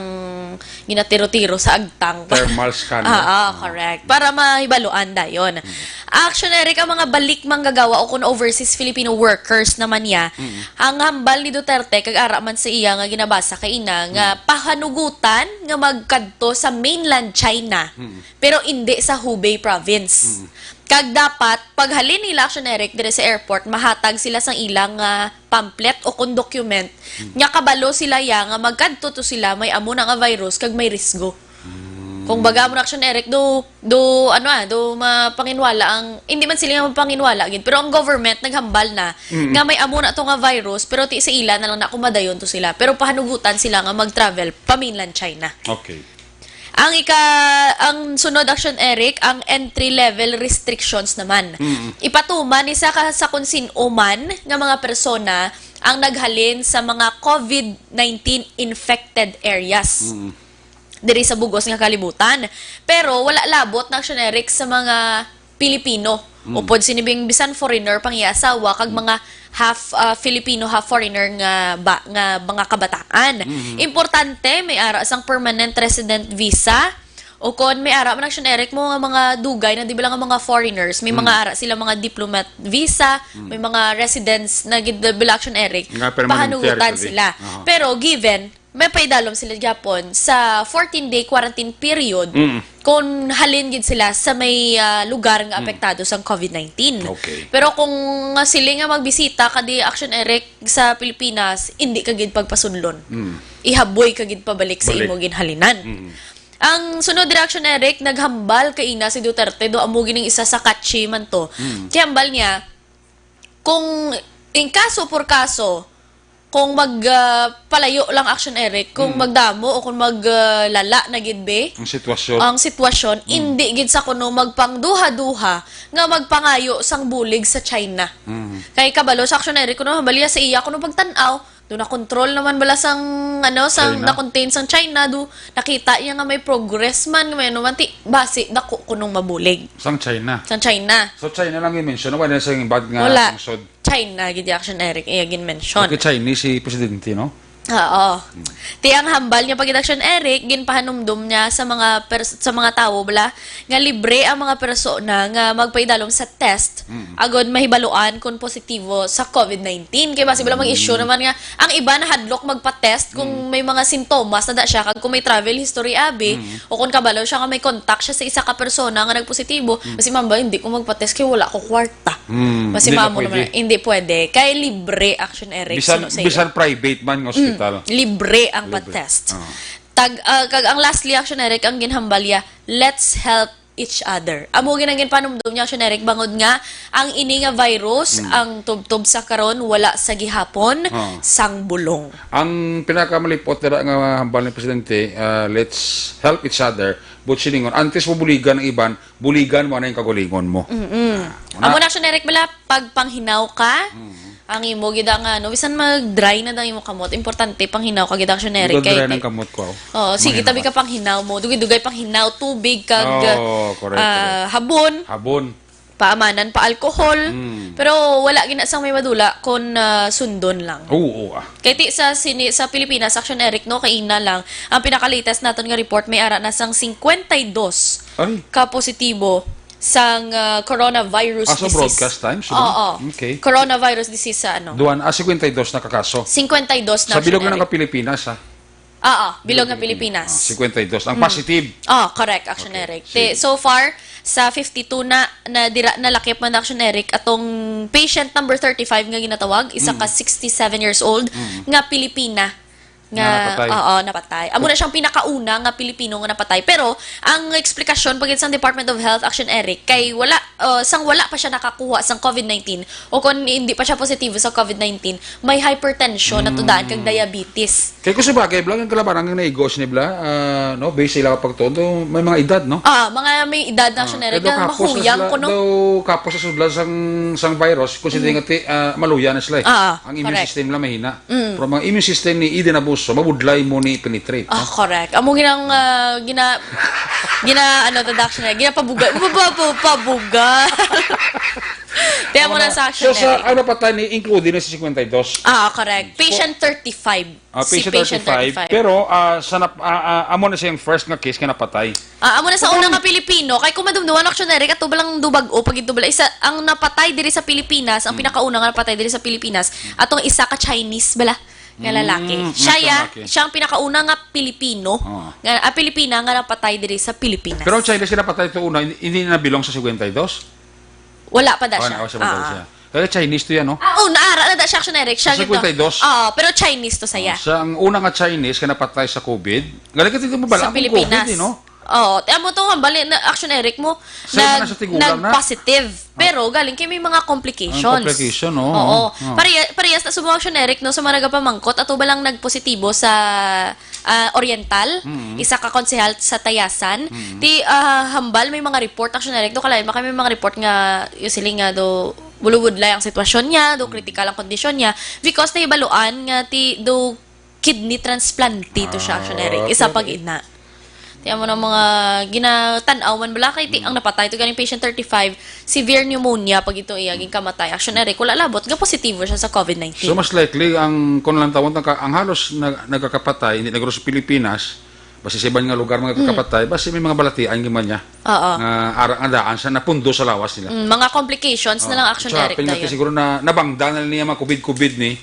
ginatiro-tiro sa agtang. Thermal scan. Correct. Para mahibaluan dayon. Action Eric ang mga balik manggagawa o kung overseas Filipino workers naman niya. Ang hambal ni Duterte kag ara man sa iya nga ginabasa kay ina nga pahanugutan nga magkadto sa mainland China. Pero hindi sa Hubei province. Kag dapat paghalin nila Action Eric dire sa airport mahatag sila sang ilang pamphlet o kung document nga kabalo sila ya nga magkadto to sila may amo na nga virus kag may risgo. Kung baga mo na Action Eric do mapanginwala ang hindi man sila nga mapanginwala gid pero ang government naghambal na nga may amo na to nga virus pero ti sa ila na lang na kumadayon to sila pero pahanugutan sila nga mag-travel pa mainland China. Okay. Ang sunod Action Eric, ang entry level restrictions naman. Ipatuman isa ka sa kung sino-man nga mga persona ang naghalin sa mga COVID-19 infected areas. Diri sa bugos nga kalibutan. Pero wala labot na Action Eric sa mga Pilipino. Upod sinibing bisan foreigner pangyasawa kag mga half Filipino, half foreigner nga mga kabataan. Importante may ara sang permanent resident visa o kon may ara man Action Eric mo nga mga dugay na di ba lang nga mga foreigners, may mga ara sila mga diplomat visa, may mga residents na gidabila Action Eric, pahanugutan sila. Pero given may paidalom sila gyapon sa 14-day quarantine period kung halin gid sila sa may lugar nga apektado sa COVID-19. Okay. Pero kung sila nga magbisita kadi Action Eric sa Pilipinas, hindi ka gid pagpasunlon. Ihaboy ka gid pabalik sa imo ginhalinan. Ang sunod Action Eric naghambal kay ina si Duterte do amo gining isa sa catchy man to. Kaya hambal niya kung in kaso por kaso kung magpalayo lang Action Eric, kung magdamo o kung maglala na gidbe ang sitwasyon, hindi gid sa kuno magpangduha-duha nga magpangayo sang bulig sa China. Kay kabalo sa Action Eric kuno hambaliya sa iya kuno pagtan-aw do na control naman bala sang sang na-contain sang China do nakita iya nga may progress man nga may naman ti basi dako kunong mabulig sang China. sang China. So China lang i-mention wala sa bad nga Wala. sangsod. China gid Action Eric iya gin mention. Okay, Chinese si presidente no? Oo. Ti ang hambal niya pag Action Eric ginpahanumdum niya sa mga sa mga tawo bala nga libre ang mga persona nga magpaidalom sa test agod mahibaluan kung positibo sa COVID-19 kay basi bala mag-issue naman nga ang iba na hadlok magpa-test kung may mga sintomas na da siya kag kung may travel history abi o kung kabalo siya nga may contact siya sa isa ka persona nga nagpositibo basi mamba hindi ko magpa-test kay wala ko kwarta. Basi mamo naman hindi pwede kay libre Action Eric bisan private man nga hospital. Libre ang pa-test. Kag ang lastly Action Eric ang ginhambalya, let's help each other. Amo ginangin panumdum niya Action Eric bangod nga ang ini nga virus ang tubtob sa karon wala sa gihapon sang bulong. Ang pinakamalipot na nga hambal ni presidente, let's help each other. But siningon, antes mo buligan ng iban, buligan mo na yung kagulingon mo. Amo na Action Eric bala pagpanghinaw ka. Ang imo gid nga bisan mag-dry na daw imo kamot importante panghinaw ka gid Action Eric kay ng kamot ko. Sige tabi ka panghinaw mo dugay-dugay panghinaw tubig kag correct. habon Habon. paamanan pa alcohol. Pero wala gina sang may madula kun sundon lang. Oo. Kaya sa Pilipinas, Action Eric, no, kaina lang, ang pinaka-latest naton nga report, may ara na sang 52 Ay. ka positibo sang coronavirus Sa disease. broadcast times? Oo. Okay. Coronavirus disease sa ano? Duwan, 52 na kakaso. 52 na. Sa bilog na Eric. ng Pilipinas, ha? Oo, bilog ng Pilipinas. 52. Ang positive. Correct, Action Okay, Eric. sige. So far, sa 52 na dira na lakip man Action Eric, atong patient number 35 nga ginatawag, isa ka 67 years old, nga Pilipina. Na napatay. Oo, napatay. Amo na siyang pinakauna nga Pilipino nga napatay. Pero, ang eksplikasyon pagit sa Department of Health, Action Eric, kay wala pa siya nakakuha sang COVID-19 o kung hindi pa siya positibo sa COVID-19, may hypertension na tudaan kag diabetes. Kaya kung sabagay, blang ang kalabarang nga naigos ni Bla, no, base sila kapag to, may mga edad, no? Mga may edad na Action Eric, na mahuyang ko, no? Kapos sa sudlan sang virus, considering nga maluya na sila eh. Ang immune correct. system nila mahina. Pero mga immune system ni Eden Abuso, mabudlay mo ni penetrate. Correct. Amo ginang ano to Action Eric, ginapabuga. Pabuga. Kaya mo na sa Action So sa Eric. ano patay ni including na si 52. Correct. Patient 35. Patient 35. Pero amo na siyang first nga case nga napatay. Amo na sa una nga Pilipino, kay kung madumduan Action Eric, ato balang dubag-o pag idubala isa ang napatay diri sa Pilipinas, ang pinakauna nga napatay diri sa Pilipinas, atong isa ka Chinese bala nga lalaki. Siya ang pinakauna nga Pilipino, nga Pilipina nga napatay diri sa Pilipinas. Pero ang Chinese na napatay ito una, hindi na bilong sa 52? Wala pa da siya. siya. Kaya Chinese to yan, no? naara na da siya Action Eric. Siya Sa gito. 52? Pero Chinese to saya. Sa ang una nga Chinese nga napatay sa COVID, galing ka dito mo bala Sa Pilipinas. COVID, no? Amo to bali na Action Eric mo Sa sa tigulang na? positive. Pero galing kay may mga complications. Complication, no? Oo. Parehas na sumo Action Eric no sa maraga pamangkot ato ba lang nagpositibo sa Oriental, isa ka konsehal sa Tayasan. Ti hambal may mga report Action Eric do kalay may mga report nga usually nga do bulubudlay ang sitwasyon niya, do critical ang kondisyon niya because nahibaluan nga ti do kidney transplant to siya Action Eric. Isa pag ina. Tiyan mo ng mga ginatanaw man bala kay ang napatay ito ganing patient 35 severe pneumonia pag ito iyaging kamatay Action Eric wala labot nga positibo siya sa COVID-19. So mas likely ang kung lang tawon ang halos nagkakapatay hindi nagro sa Pilipinas basi sa ibang nga lugar mga kakapatay basi may mga balatian giman niya. Nga arang andaan sa napundo sa lawas nila. Mga complications na lang Action Eric tayo. tayo. Siguro na nabangdan na niya mga COVID ni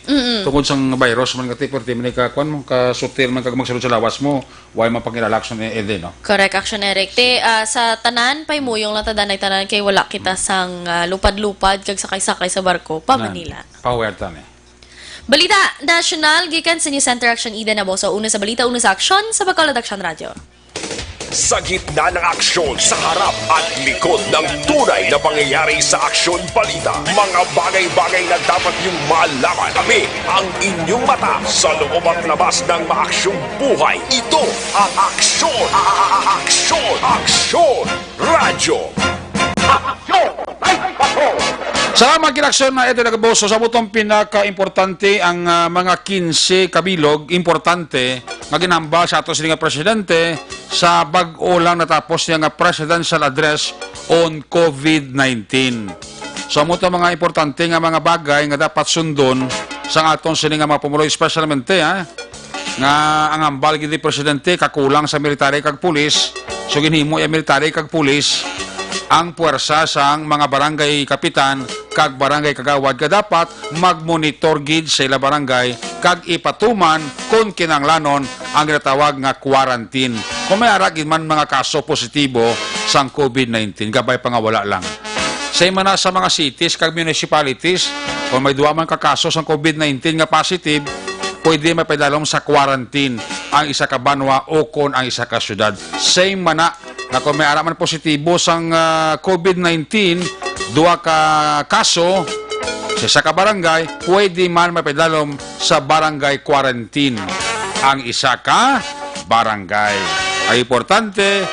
tungkol sang virus man nga tipo man ka kwan mo ka sutil man kag magsulod sa lawas mo why man pangilalaksyon ni Eden, no? Correct Action Eric. Sa tanan pay mo yung tanan kay wala kita sang lupad-lupad kag sakay-sakay sa barko pa Manila. Pawerta ni. Balita National gikan sa News Center Action Eden Abuso una sa balita una sa aksyon sa Bacolod Action Radio. Sa gitna ng aksyon, sa harap at likod ng tunay na pangyayari sa aksyon balita, mga bagay-bagay na dapat niyong malaman. Kami ang inyong mata sa loob at labas ng maaksyong buhay. Ito ang aksyon! Aksyon! Aksyon! Radyo! Sa magkinaksyon na ito nagaboso, sa butong pinaka-importante ang mga 15 kabilog, importante, nga ginhambal sa ato sining presidente sa bag-o lang natapos niya nga presidential address on COVID-19. So, mo mga importante nga mga bagay nga dapat sundon sa aton sining mga pumuloy, especialmente, nga ang hambal gidi presidente kakulang sa military kag pulis, so ginhimo yung military kag pulis, ang puwersa sang mga barangay kapitan kag barangay kagawad ka dapat magmonitor gid sa ila barangay kag ipatuman kung kinanglanon ang ginatawag nga quarantine. Kung may ara gid man mga kaso positibo sang COVID-19, gabay pa nga wala lang. Sa na sa mga cities kag municipalities, kung may duwa man ka kaso sang COVID-19 nga positive, pwede mapadalom sa quarantine ang isa ka banwa o kon ang isa ka syudad. Same mana na kung may araman positibo sang COVID-19, duwa ka kaso sa isa ka barangay, pwede man mapadalom sa barangay quarantine ang isa ka barangay. Ay importante,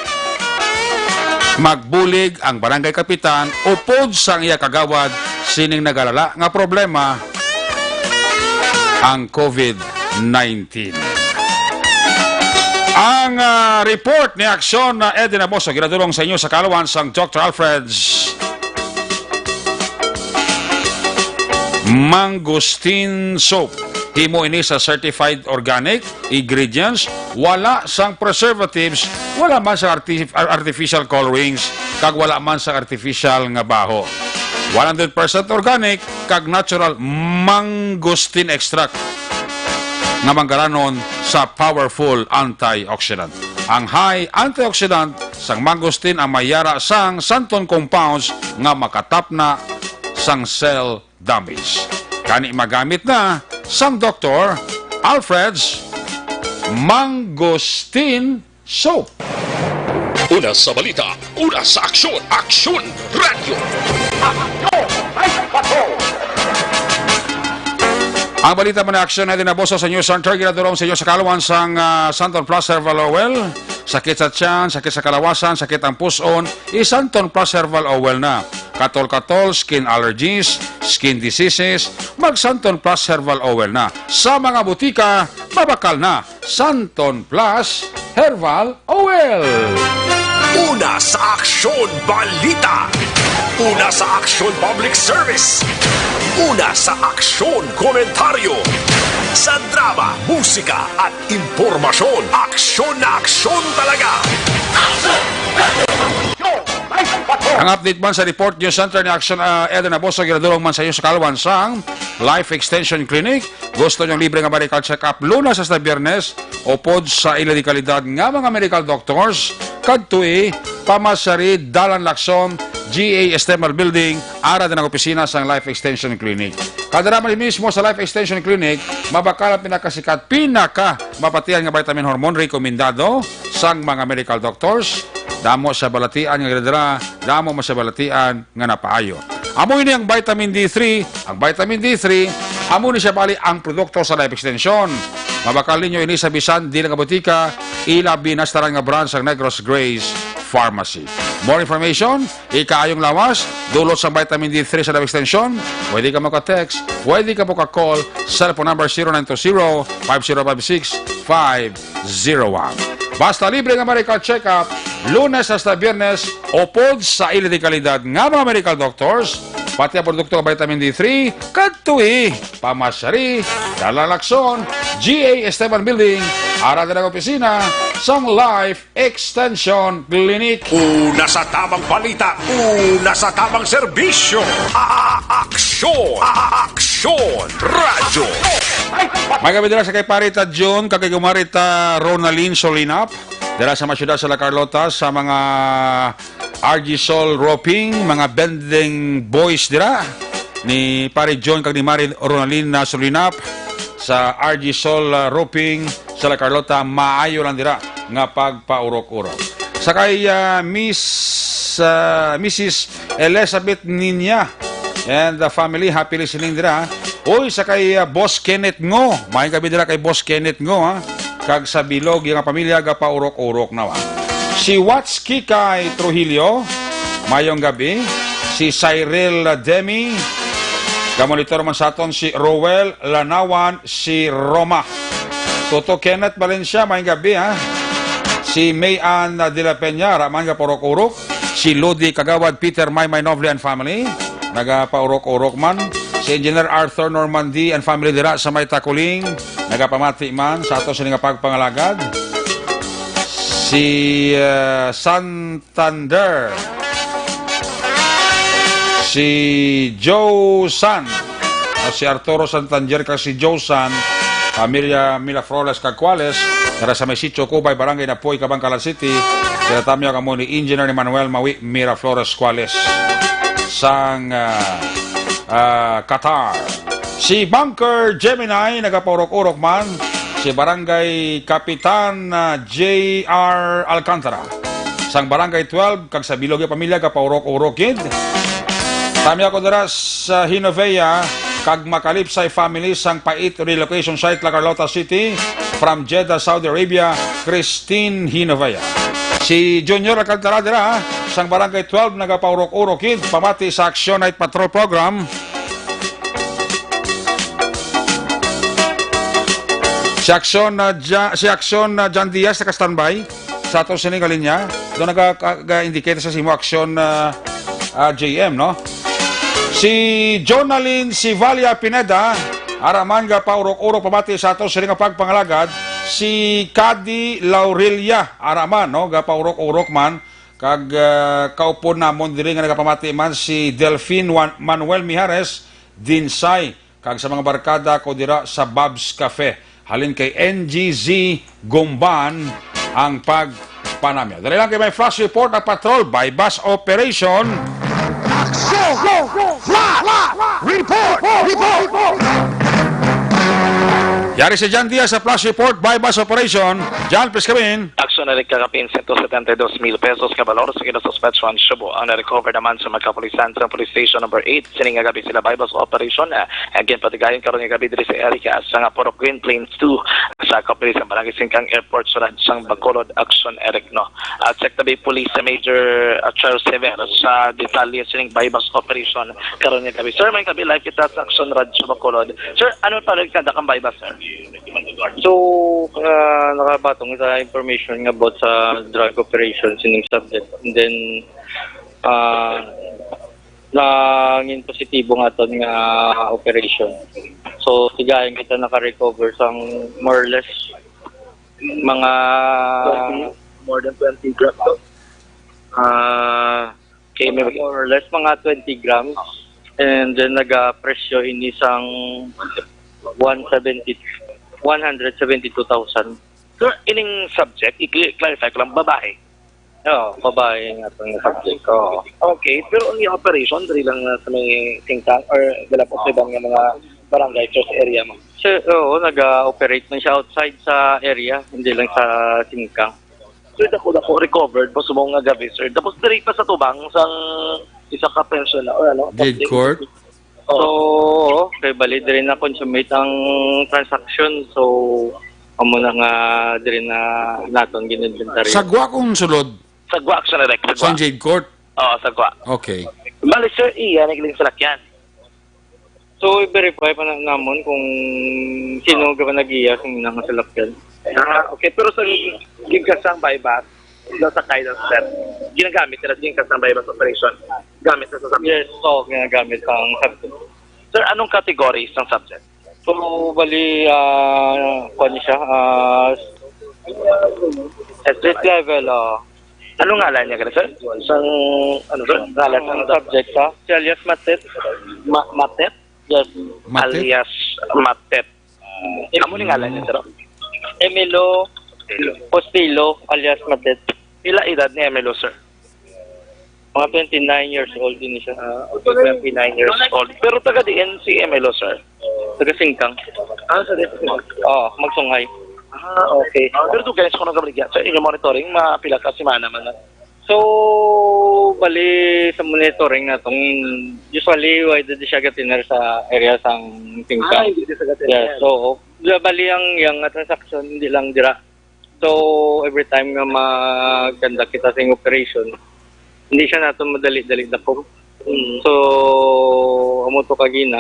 magbulig ang barangay kapitan upod sang iya kagawad sining nagalala nga problema ang COVID-19. Ang report ni Aksyon na Eden Abuso ginadulong sa inyo sa kalawan sang Dr. Alfred's mangosteen soap. Himo ini sa certified organic ingredients, wala sang preservatives, wala man sa artificial colorings, kag wala man sa artificial nga baho. 100% organic kag natural mangosteen extract nga manggaranon sa powerful antioxidant. Ang high antioxidant sang mangosteen ang mayara sang santon compounds nga makatapna sang cell damage. Kani magamit na sang Dr. Alfred's Mangosteen Soap. Una sa balita, una sa aksyon, Aksyon Radio. Ang balita man na aksyon natin na boso sa News Center, ginadurong sa inyo sa kaluan sang Santon Plus Herbal Oil. Sakit sa tiyan, sakit sa kalawasan, sakit ang puson, Santon Plus Herbal Oil na. Katol-katol, skin allergies, skin diseases, mag-Santon Plus Herbal Oil na. Sa mga butika, mabakal na. Santon Plus Herbal Oil. Una sa aksyon, balita. Una sa aksyon, public service. Una sa aksyon, komentaryo. Sa drama, musika at impormasyon. Aksyon na aksyon talaga. Ang update man sa Report News Center ni Action Eden Aboso, ginadurong man sa iyo sa kaluan sang Life Extension Clinic. Gusto niyong libre nga medical check-up Lunes hasta Biyernes o pod sa ila di kalidad nga mga medical doctors kadtui pamasari Dalan Lacson GA Estemal Building ara din ang opisina sang Life Extension Clinic. Kadaraman mismo sa Life Extension Clinic mabakal ang pinakasikat pinaka mapatian nga vitamin hormone rekomendado sang mga medical doctors. Damo sa balatian nga gradera, damo sa balatian nga napaayo. Amo ini ang vitamin D3. Ang vitamin D3, amo ni siya bali ang produkto sa Life Extension. Mabakal ninyo ini sa bisan di nga botika, ilabi na staran nga branch ang Negros Grace Pharmacy. More information, ikaayong lawas, dulot sa vitamin D3 sa Life Extension. Pwede ka maka-text, pwede ka maka-call, cellphone number 0920-5056-501. Basta libre nga medical check-up, Lunes hasta Biyernes, o pod sa ila di kalidad nga mga medical doctors, pati ang produkto ng vitamin D3, kadtui, pamasari, Dalalakson, GA Esteban Building, ara din ang opisina, sang Life Extension Clinic. Una sa tamang balita, una sa tamang serbisyo. Aksyon! Aksyon! Radyo! May gabi dira sa kay Parita June, kay Gumarita Ronaldin Solinap, dira sa masyudad sa La Carlota, sa mga RG Sol Roping, mga bending boys dira, ni Pari John kag ni Mari Ronaldin Solinap, sa RG Sol Roping, sa La Carlota, maayo lang dira, nga pagpaurok-urok. Sa kay Mrs. Elizabeth Ninya, and the family, happy listening dira. Uy, sa kay Boss Kenneth Ngo. May gabi dira kay Boss Kenneth Ngo, ha? Kag sa bilog, yung pamilya, gapa urok-urok na, ha? Si Watski kay Trujillo, mayong gabi. Si Cyril Demi, gamonitor man sa aton, si Rowel Lanawan, si Roma. Toto Kenneth Valencia, mayong gabi, ha? Si Mayan de la Peña, raman gapa urok-urok. Si Lodi Kagawad, Peter Maymay Novli and family, nagapa-urok-urok man. Si Engineer Arthur Normandy and family dira sa may Takuling, nagapamati man sa ato sa nga pagpangalagad. Si Santander, si Joe San, si Arturo Santander kag si Joe San, pamilya Miraflores Cagcuales, dira sa may sitio Cubay, Barangay Napoy, Kabangkalan City, dira tamyo kamo ni Engineer ni Manuel Mawi Miraflores Cuales sang Qatar. Si Bunker Gemini, nagapaurok-urok man. Si Barangay Kapitan J.R. Alcantara. Sang Barangay 12, kag sa Bilog yung pamilya, kapaurok-urokid. Tami ako dara sa Hinovea, kag Makalipsay family, sang Pait Relocation Site, La Carlota City. From Jeddah, Saudi Arabia, Christine Hinovea. Si Junior Alcantara dira, sang Barangay 12, nagapaurok-urokid. Pamati sa Action Night Patrol Program. Si Action John Diaz na ka-standby sa atong sinigalin niya. Doon nag-indicate sa simo Action JM, no? Si Jonalyn Sivalia Pineda, araman nga paurok-urok pamati sa ato sila nga pagpangalagad. Si Kadi Laurelia, araman, no, ga paurok-urok man. Kag kaupon namon diri nga nagapamati man si Delphine Manuel Mijares Dinsay. Kag sa mga barkada ko dira sa Bob's Cafe. Halin kay NGZ Gumban ang pagpanamya. Dali lang kay may flash report ng patrol by bus operation. Yari si Jan Diaz sa flash report by bus operation. Jan, please come in. Aksyon na kakapin 172,000 pesos kabalor sa kinasuspetsyon Cebu. Ang na-recover naman sa magkapulisan sa Police Station number 8. Sining nga gabi sila by bus operation. Again, patigayon karon nga gabi diri sa Erika sa nga Puro Green Plains 2 sa kapulisan Barangay Singkang Airport sunod sang Bacolod Action Eric, no. At Sector Police sa Major Charles Severo sa detalye sining by bus operation karon nga gabi. Sir, may gabi live kita sa Action Radyo Bacolod. Sir, ano pa rin kada kang by bus, sir? So, nakabatong sa information nga about sa drug operation sining subject. And then, nangin positibo nga ito nga operation. So, sigayan kita naka-recover sang more or less mga More than 20 grams. okay, more or less mga 20 grams. And then, nag-presyo in isang 172,000. Sir, ining subject, i-clarify ko lang, babae. Oo, babae nga itong subject. Oo. Okay, pero ang operation, dali lang sa may singkang or dala po sa ibang mga barangay church area mo. So, oo, nag-operate man siya outside sa area, hindi lang sa singkang. Sir, dako recovered po sa mga gabi, sir. Tapos dali pa sa tubang sang isa ka pension na or ano? Did court? So, kay bali din na consummate ang transaction. So, amo na nga din na naton gininventory. Sagwa kung sulod. Sagwa action na Sa sagwa. Jade Court? Oo, sagwa. Okay. Bali, sir, nagiling sa lakyan. So, i-verify pa na namon kung sino ka ba nag-iya kung nangasalakyan. Okay, pero sa gigkasang bypass, sa guidance sir, ginagamit nila gigkasang bypass operation. Gamit na sa subject. Yes, so, ginagamit ang subject. Sir, anong categories ng subject? So, bali, kung siya, street level, Anong ngalan niya, sir? Isang, ano, sir? Ngalan ang subject, si alias Matet. Matet? Yes. Matet? Alias Matet. Amo ni ngalan niya, sir? Emilio Postilo, alias Matet. Ila edad ni Emilio, sir? Mga 29 years old din siya. 29 years old. Pero taga-diin si Emilio, sir? Taga Singkang. Sa Singkang? Oo, magsungay. Okay. Pero ito guys, kung nagkabaligyan, sir, yung monitoring, mapila ka si Mana man. So, bali sa monitoring na itong, usually, why did siya gatiner sa area sang Singkang? Hindi sa gatiner. Yeah, so, bali yung transaction, hindi lang dira. So, every time nga maganda kita sa operation, hindi siya nato madali-dali na po. So, amo to kagina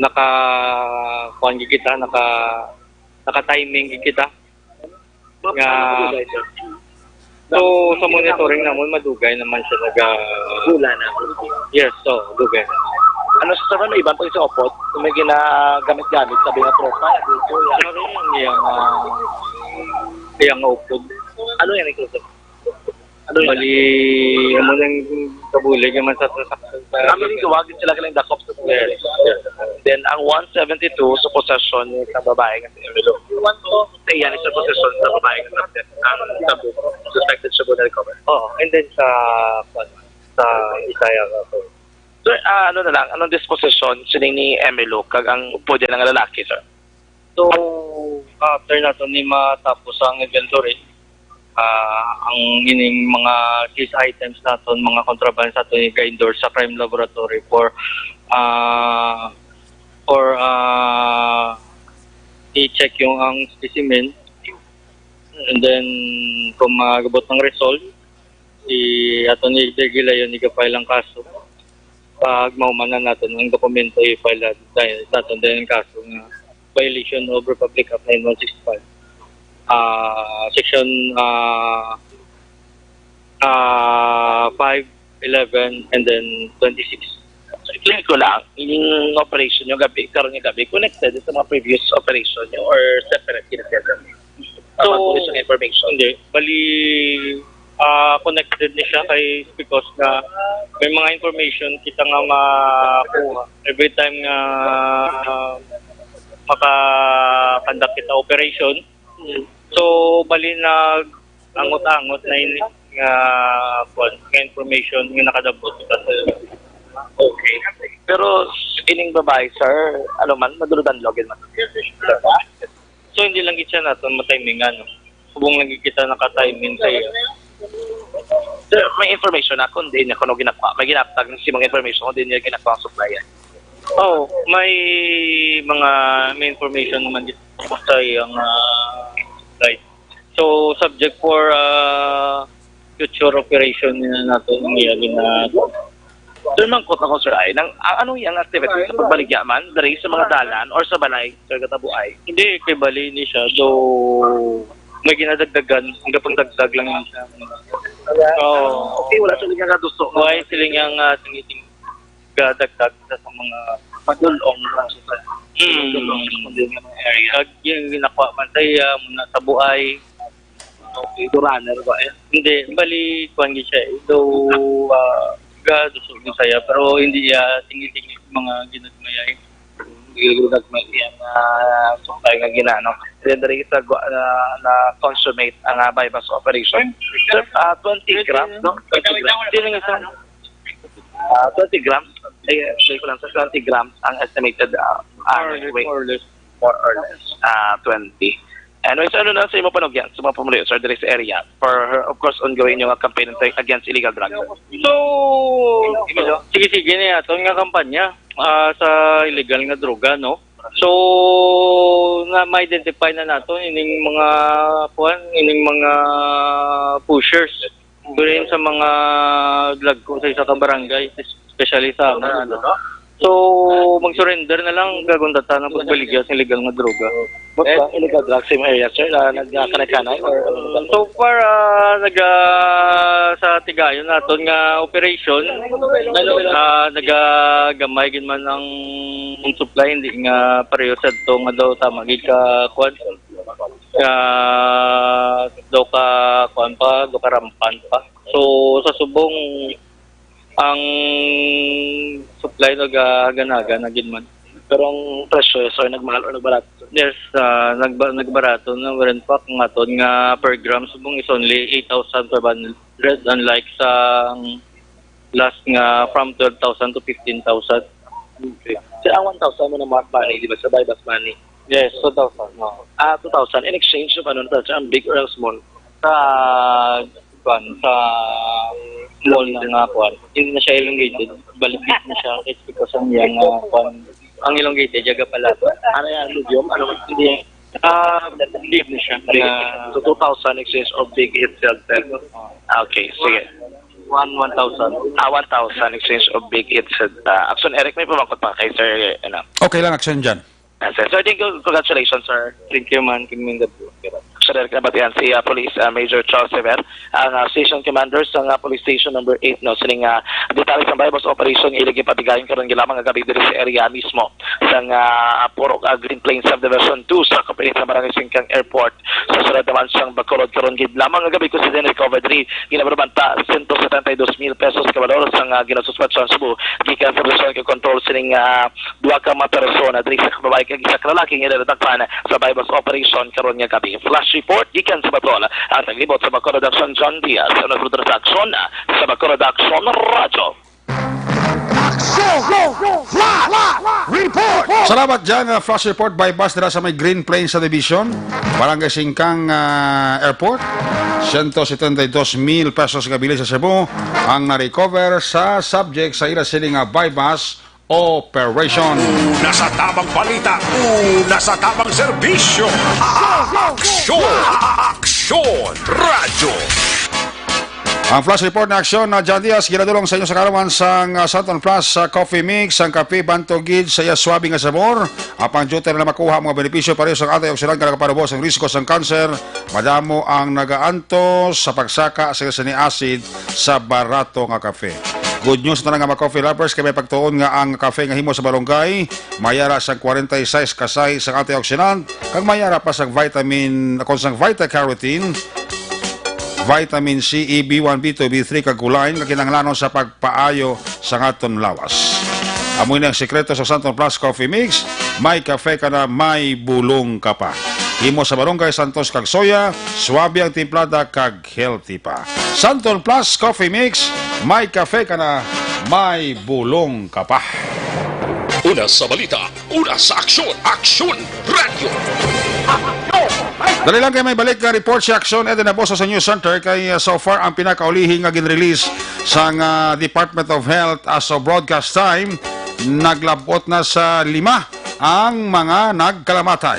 naka-kuan kita, naka-timing kita. Nga, so, sa monitoring naman, madugay naman siya Hula na. Yes, so, dugay. Ano sa may ibang pag sa opot, kung may ginagamit-gamit, sabi nga tropa, Ano rin yung upod. ano yan inclusive? Ano yan? Bali, amo nang kabulig naman sa transaction. Kami rin gawagin sila kalang dakop sa yes. Then, ang 172 sa possession sa babae kasi Emilio. Sa iyan sa possession sa babae kasi ang tabu, suspected siya na recover. Oh, and then sa Isaya ako. Sir, ano na lang, anong disposition sining ni Emilio kag ang pwede ng lalaki, sir? So, after nato ni matapos ang inventory, ang ining mga seized items naton, mga contraband sa aton i-endorse sa crime laboratory for i-check yung ang specimen, and then kung magabot ng result, aton i-regula yun, i-file ang kaso. Pag maumanan natin ang dokumento, i-file natin din ang kaso ng violation of Republic Act 9165. Section 5, 11, and then 26 i-clear ko lang, yung operation nyo gabi, karon yung gabi, connected sa mga previous operation nyo or separate kinasya. So, yung information. Hindi. Bali, connected ni siya kay because na may mga information kita nga makuha. Every time nga makakandak kita operation. So, bali angot-angot na yun nga information nga nakadabot. Okay. Pero, ining babae, sir, ano man, maduludan login man. So, hindi lang kita natin matimingan. Subong lang kita nakatiming sa'yo. Sir, may information ako, hindi niya kuno ginagawa. May ginaptag si mga information, hindi niya ginagawa ang supplier. Oh, may information naman dito sa iyang site. So, subject for future operation na nato nangyayari na Sir, mangkot ako, sir, ay, ano yung activity sa pagbaligya man, dari sa mga dalan or sa balay, sir, katabuay? hindi kay bali ni siya, though may ginadagdagan, hanggang pagdagdag lang yun siya. Okay, wala sila nga gusto. Why sila nga tingiting gadagdag sa mga Padulong lang sa hindi nga mga area. Yung ginakuha man saya, muna sa buhay. Okay, runner ba eh? Hindi, bali, kuhan siya eh. Though, gadusog din saya, pero hindi tingiting mga ginagmayay. Giludag may iyang sumpay nga ginano. Then dari sa na consummate ang bypass operation. Sir, 20 grams, no? 20 grams. Sino nga sa 20 grams. Ay, say ko lang sa 20 grams ang estimated weight. More or less. More or less. 20. Anyways, ano na sa imo panugyan sa mga pamilya, sir, there is area for, of course, ongoing yung campaign against illegal drugs. So, sige-sige na ito nga kampanya sa illegal nga droga, no? So, ma-identify na nato ining mga pushers. Doon sa mga drug ko sa isa ka barangay, especially sa ano. So, mag-surrender na lang gagundatan ng pagbaligya sa illegal nga droga. Illegal drugs sa area, sir, nagkanay-kanay or so far sa tigayon naton nga operation nagagamay gid man ang supply, hindi nga pareho sa to nga daw tama gid ka kuan daw ka kuan pa do ka rampan pa. So sa subong ang supply naganaga na gid man. Pero ang presyo, so nagmahal o nagbarato? Yes, nagbarato na meron pa kung aton nga per gram subong is only 8,500 unlike sa last nga from 12,000 to 15,000. Okay. So ang 1,000 mo na mark money, di ba, sa bypass money? Yes, 2,000. No. 2,000. In exchange of ano na ito, ang big or ang small? Sa small na nga kuan. Hindi na siya elongated. Baligit na siya because ang yang kuan. Ang elongated, yaga pala. Ano yan, medium? Ano man? Hindi. Deep na siya. So 2,000 exchange of big itself then? Okay, sige. 1,000. 1,000 exchange of big itself. Action, Eric, may pamangkot pa kay Sir, ano? Okay lang, action dyan. Sir, thank you. Congratulations, sir. Thank you, man. Kingming the Sir, nabatian si Police Major Charles Sever, ang Station Commander sa Police Station number 8, no, sining detalye sa bypass operation ilagay patigayon karon gilamang nga gabi diri sa area mismo sa Purok Green Plains Subdivision 2 sa kapilit sa Barangay Singkang Airport. Sa sunod naman siyang Bacolod karon gid lamang nga gabi ko si Den recovered ginabrabanta 172,000 pesos ka valor sa ginasuspatsan Cebu gikan sa Regional Control sining duha ka mga persona diri sa kababay kag isa ka lalaki nga nadakpan sa bypass operation karon nga gabi. Flash report gikan sa Bacolod at naglibot sa Bacolod Action John Diaz sa nagrudo sa aksyon sa Bacolod Action Radyo. Salamat dyan, flash report by bus dira sa may Green Plains Subdivision, Barangay Singkang Airport. 172,000 pesos kabili sa Cebu ang na-recover sa subject sa ila siling bypass operation. Nasa tamang balita, nasa tamang serbisyo. Aksyon! Aksyon! Radyo! Ang flash report na aksyon na John Diaz ginadulong sa inyo sa karawan sang Santon Plus Coffee Mix, ang kape bantogid sa iya swabe nga sabor. Apang duty na makuha mga benepisyo pareho sa antioxidant nga nakaparubos ang risko sa kanser. Madamo ang nagaantos sa pagsaka sa ni acid sa barato nga kape. Good news na nga mga coffee lovers kay may pagtuon nga ang kafe nga himo sa Balongay mayara sa 46 kasay sa antioxidant kag mayara pa sa vitamin konsang vita-carotene, vitamin C, E, B1, B2, B3 kag gulayn nga kinahanglanon sa pagpaayo sa aton lawas. Amoy na ang sekreto sa Santon Plus Coffee Mix, may kafe ka na, may bulong ka pa. Himo sa Barangay Santos kag soya, swabe ang timplada kag healthy pa. Santon Plus Coffee Mix, may kafe ka na, may bulong ka pa. Una sa balita, una sa aksyon, Aksyon Radio. Dali lang kayo may balik nga report si Aksyon Eden Aboso sa News Center kay so far ang pinakaulihi nga ginrelease sa Department of Health as of broadcast time, naglabot na sa 5 ang mga nagkalamatay.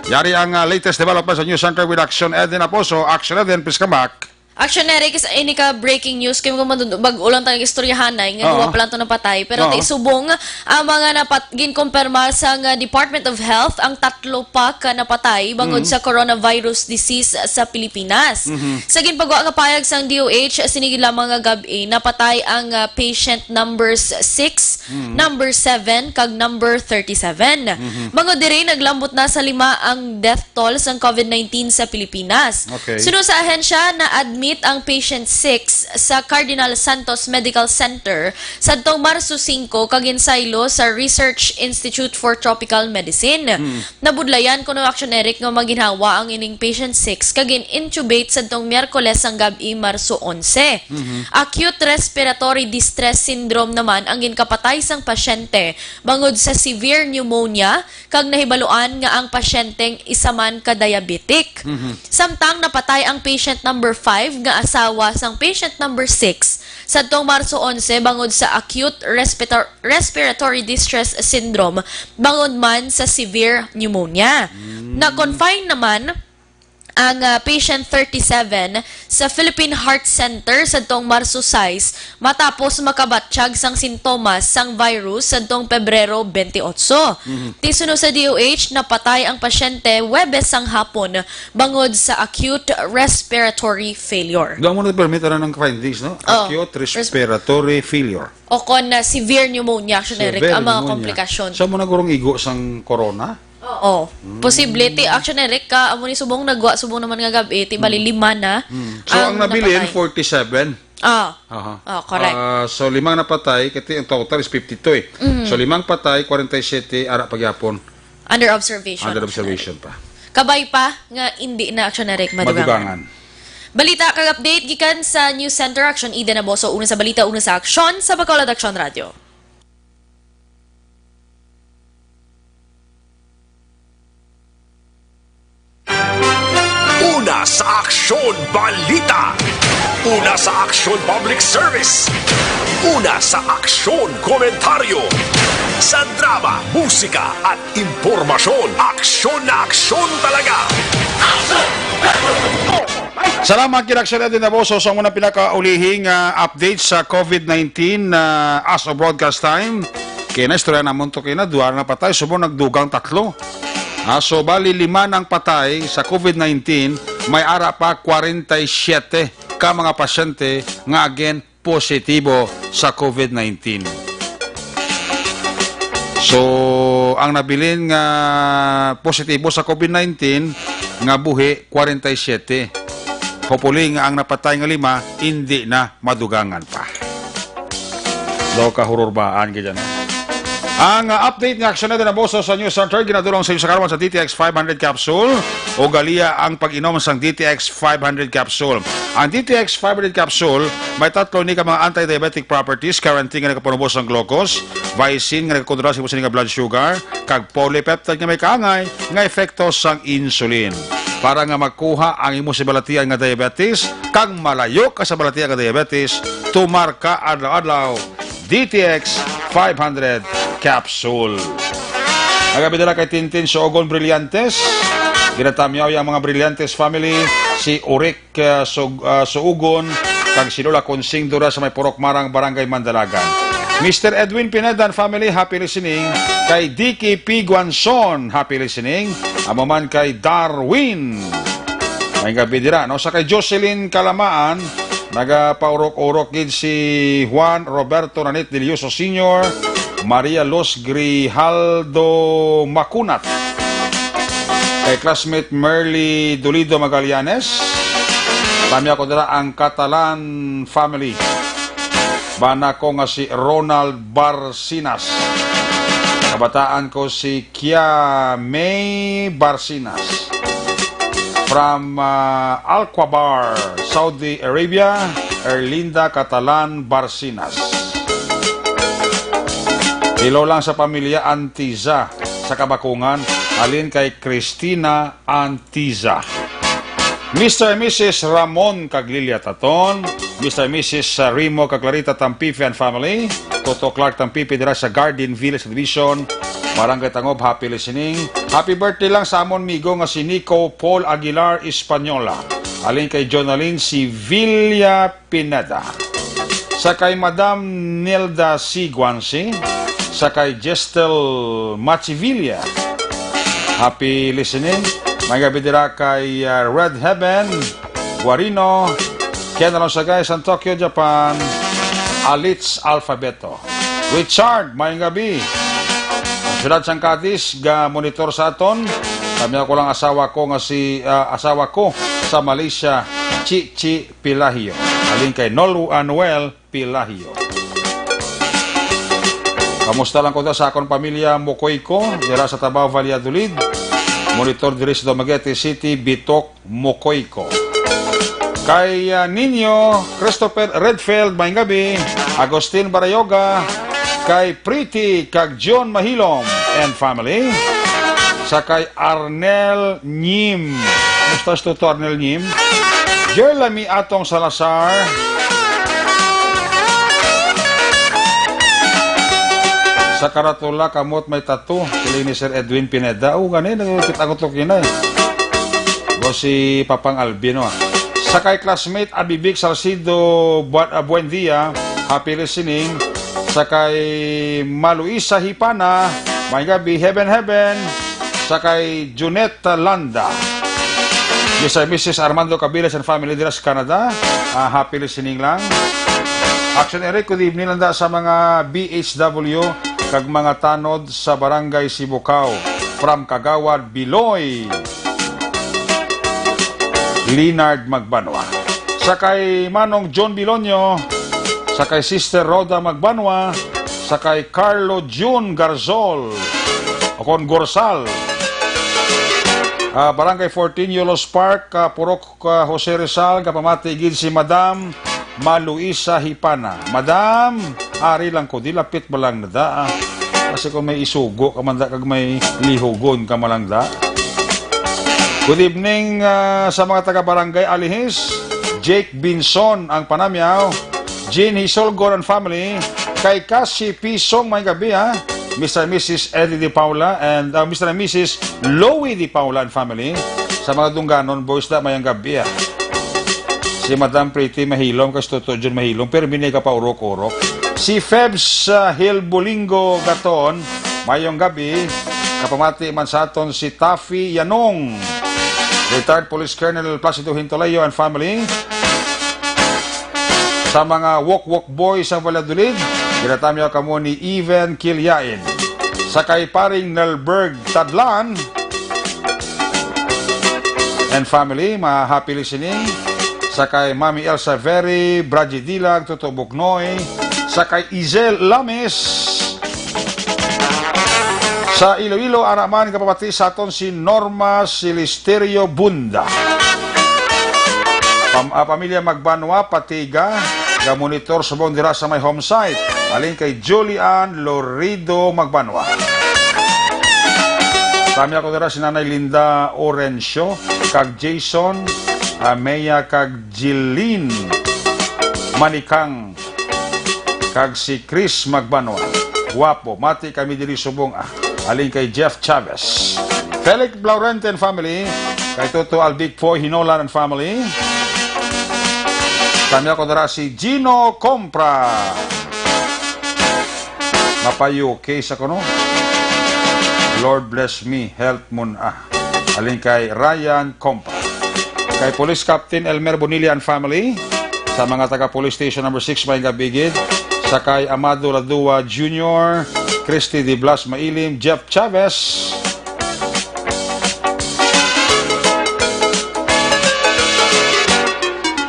Yari ang latest development sa News Center with Aksyon Eden Aboso. Aksyon Eden, please come back. Action Eric, is ini ka breaking news kay mo bag-ulang tayong istoryahanay nga duwa pa lang to napatay pero ti subong ang mga ginkumpirma sa Department of Health ang 3 pa ka napatay bangod sa coronavirus disease sa Pilipinas. Sa ginpagawa nga payag sang DOH sinigid lamang nga gabi napatay ang patient numbers 6, number 7 kag number 37. Bangod diri naglambot na sa 5 ang death toll sang COVID-19 sa Pilipinas. Okay. Sunod sa ahensya na admit ang patient 6 sa Cardinal Santos Medical Center sa Marso 5 kaginsaylo sa Research Institute for Tropical Medicine. Nabudlayan kuno Action Eric nga maginhawa ang ining patient 6 kagin intubate sa Miyerkules ang gabi Marso 11. Acute respiratory distress syndrome naman ang ginkapatay sang pasyente bangod sa severe pneumonia kag nahibaluan nga ang pasyenteng isa man ka diabetic. Samtang napatay ang patient number 5 nga asawa sang patient number 6 sa Marso 11 bangod sa acute respiratory distress syndrome bangod man sa severe pneumonia. Na-confine naman ang patient 37 sa Philippine Heart Center sa Marso 6 matapos makabatsyag sang sintomas sang virus sa Pebrero 28. Tisunod sa DOH, napatay ang pasyente Webes sang hapon bangod sa acute respiratory failure. Doon mo na-permit ng findings, no? Acute respiratory failure. O kon na severe pneumonia, Action Eric, ang mga komplikasyon. Saan mo nagurong igo sang corona? Oo. Posible. Action Eric, amo ni subong nagwa, subong naman nga gabi, ti bali 5 na. So, ang nabilin, 47. Correct. So, 5 napatay, kasi ang total is 52 So, 5 patay, 47, ara pagyapon. Under observation. Under observation pa. Kabay pa, nga hindi na Action Eric madugangan. Balita kag update gikan sa News Center Action Eden Aboso, una sa balita, una sa aksyon sa Bacolod Action Radio. Una sa Aksyon Balita. Una sa Aksyon Public Service. Una sa Aksyon Komentaryo. Sa drama, musika at impormasyon. Aksyon na aksyon talaga. Salamat kinaksyon natin na boso sa muna pinakaulihing update sa COVID-19 as of broadcast time. Kaya na istorya namon to kaya na duwar na patay, subo nagdugang 3. So, bali 5 ng patay sa COVID-19, may ara pa 47 ka mga pasyente nga again positibo sa COVID-19. So, ang nabilin nga positibo sa COVID-19 nga buhi 47. Hopefully nga ang napatay nga 5 hindi na madugangan pa. Loka hururbaan gid no? Ang update ng aksyon natin na boso sa News Center, ginadulong sa iyo sa karuan sa DTX 500 capsule o galia ang pag-inom sa DTX 500 capsule. Ang DTX 500 capsule may 3 ni ka mga anti-diabetic properties, guarantee nga nakapunubos ng glucose, vicin nga nakakontrola sa imusin nga blood sugar, kag polypeptide nga may kaangay nga epekto sang insulin. Para nga magkuha ang imo sa balatian nga diabetes, kag malayo ka sa balatian nga diabetes, tumarka adlaw-adlaw DTX 500 capsule. Agabi dala kay Tintin Sogon Brillantes. Ginatamyaw yung mga Brillantes family, si Urik Suugon, kag si Lola Consing Dura sa may Purok Marang, Barangay Mandalagan. Mr. Edwin Pinedan family, happy listening. Kay Dicky P. Guanzon, happy listening. Amo man kay Darwin. May gabi dira, no? Sa kay Jocelyn Kalamaan, Nagapaurok-urok gid si Juan Roberto Nanit Delioso Sr., Maria Los Grijaldo Macunat, kay classmate Merly Dolido Magallanes. Kami ako dira ang Catalan family. Bana ko nga si Ronald Barcinas. Kabataan ko si Kia May Barcinas. From Alquabar, Saudi Arabia, Erlinda Catalan Barcinas. Ilo lang sa pamilya Antiza sa Kabakungan, alin kay Cristina Antiza. Mr. and Mrs. Ramon Caglilia Taton, Mr. and Mrs. Rimo Caglarita Tampipi and family, Toto Clark Tampipi dira sa Garden Village Division, Barangay Tangob, happy listening. Happy birthday lang sa amon migo nga si Nico Paul Aguilar Española, alin kay Jonalyn si Villa Pineda, sa kay Madam Nilda C. Guanci, sa kay Gestel Machivilla, happy listening. May gabi dira kay Red Heaven Guarino, Kenalon Sagay, San Tokyo, Japan, Alitz Alfabeto. Richard, may gabi. Siyudad Sangkatis, ga monitor sa aton. Kami ako lang asawa ko nga si asawa ko sa Malaysia, Chichi Pilahio. Alin kay Noel Pilahio. Kamusta lang ko sa akong pamilya Mokoyko, dira sa Tabaw, Valladolid. Monitor diri sa Dumaguete City, Bitok, Mokoyko. Kay Nino Christopher Redfield, may gabi. Agustin Barayoga, kay Pretty kag John Mahilom and family, sa kay Arnel Nim. Mustas to Arnel Nim. Jerlami Atong Salazar, sa karatula kamot may tattoo, sila ni Sir Edwin Pineda. Ganin, nagkita-kutok yun o si Papang Albino. Sa kay classmate Abibig Salcido Buendia, happy listening. Sa kay Maluisa Hipana, may gabi, heaven. Sa kay Junetta Landa, Mr. Mrs. Armando Cabiles and family dira sa Canada, happy listening lang. Action Eric, good evening lang sa mga BHW kag mga tanod sa Barangay Sibukaw, from Kagawad, Biloy, Leonard Magbanwa. Sa kay Manong John Bilonyo, sa kay Sister Roda Magbanwa, sa kay Carlo June Garzol, o kon Gorsal, Barangay 14, Yolos Park, Purok Jose Rizal, kapamatigid si Madam Maluisa Hipana. Madam, ari lang ko, dilapit ba lang na da? Kasi kung may isugo, kamanda kag may lihugon ka malang da. Good evening sa mga taga-barangay Alihis, Jake Binson ang Panamyaw, Jean Hisolgor and family, kay Cassie Pisong, may gabi Mr. and Mrs. Eddie Di Paula and Mr. and Mrs. Louie Di Paula and family, sa mga dungganon boys da mayang gabi Si Madam Pretty Mahilom, kasi totoo dyan Mahilom, pero binigay ka pa urok-urok. Si Febs Hilbulingo Gaton, mayong gabi, kapamati man sa aton si Taffy Yanong, retired Police Colonel Placido Hintolayo and family. Sa mga walk-walk boys sa Valladolid, ginatamyo kamo ni Even Kilyain. Sa kay paring Nelberg Tadlan and family, happy listening. Sa kay Mami Elsa Veri, Brajidilag, Toto Buknoy, sa kay Izel Lames, sa Iloilo, Araman, kapapati sa aton si Norma Silisterio Bunda. Pamilya Magbanwa, Patiga, ga-monitor subong dira sa may home site, alin kay Julian Lorido Magbanwa. Kami ako dira si Nanay Linda Orencio, kag Jason Ameya, kag Jilin Manikang, kag si Chris Magbanwa. Guwapo, mati kami diri subong alin kay Jeff Chavez. Felix Blaurente and family, kay Toto Albicpo Hinolan and family. Kami ako dara si Gino Compra. Mapayo case ako no. Lord bless me, health mun alin kay Ryan Compra. Kay Police Captain Elmer Bonilla and family. sa mga taga Police Station number 6 may gabigid, sakay Amado Ladua Jr., Christy de Blas Mailim, Jeff Chavez,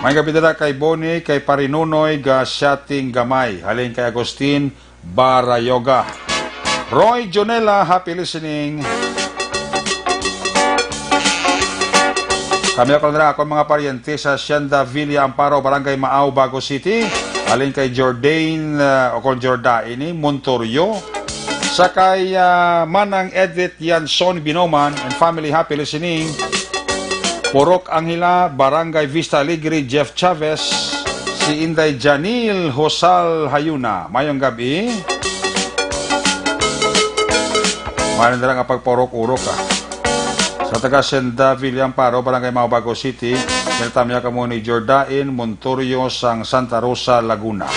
may gabi dala kay Bonnie, kay Parinunoy, Gasyating Gamay, halin kay Agustin Barayoga. Roy Jonella, happy listening. Kami ako na ako mga paryente sa Hacienda Villa Amparo, Barangay Maaw, Bago City. Halin kay Jordan, o kung Jordaini, Montorio. Sakay Manang Edith Yanson Binoman and family, happy listening. Porok Anghila, Barangay Vista Alegre, Jeff Chavez, si Inday Janil Hosal Hayuna. Mayong gabi. Mayroon na lang ang pagporok-urok sa taga Senda Villa Amparo, Barangay Mabago City, Miltamya ka mo ni Jordain Montorio sang Santa Rosa, Laguna.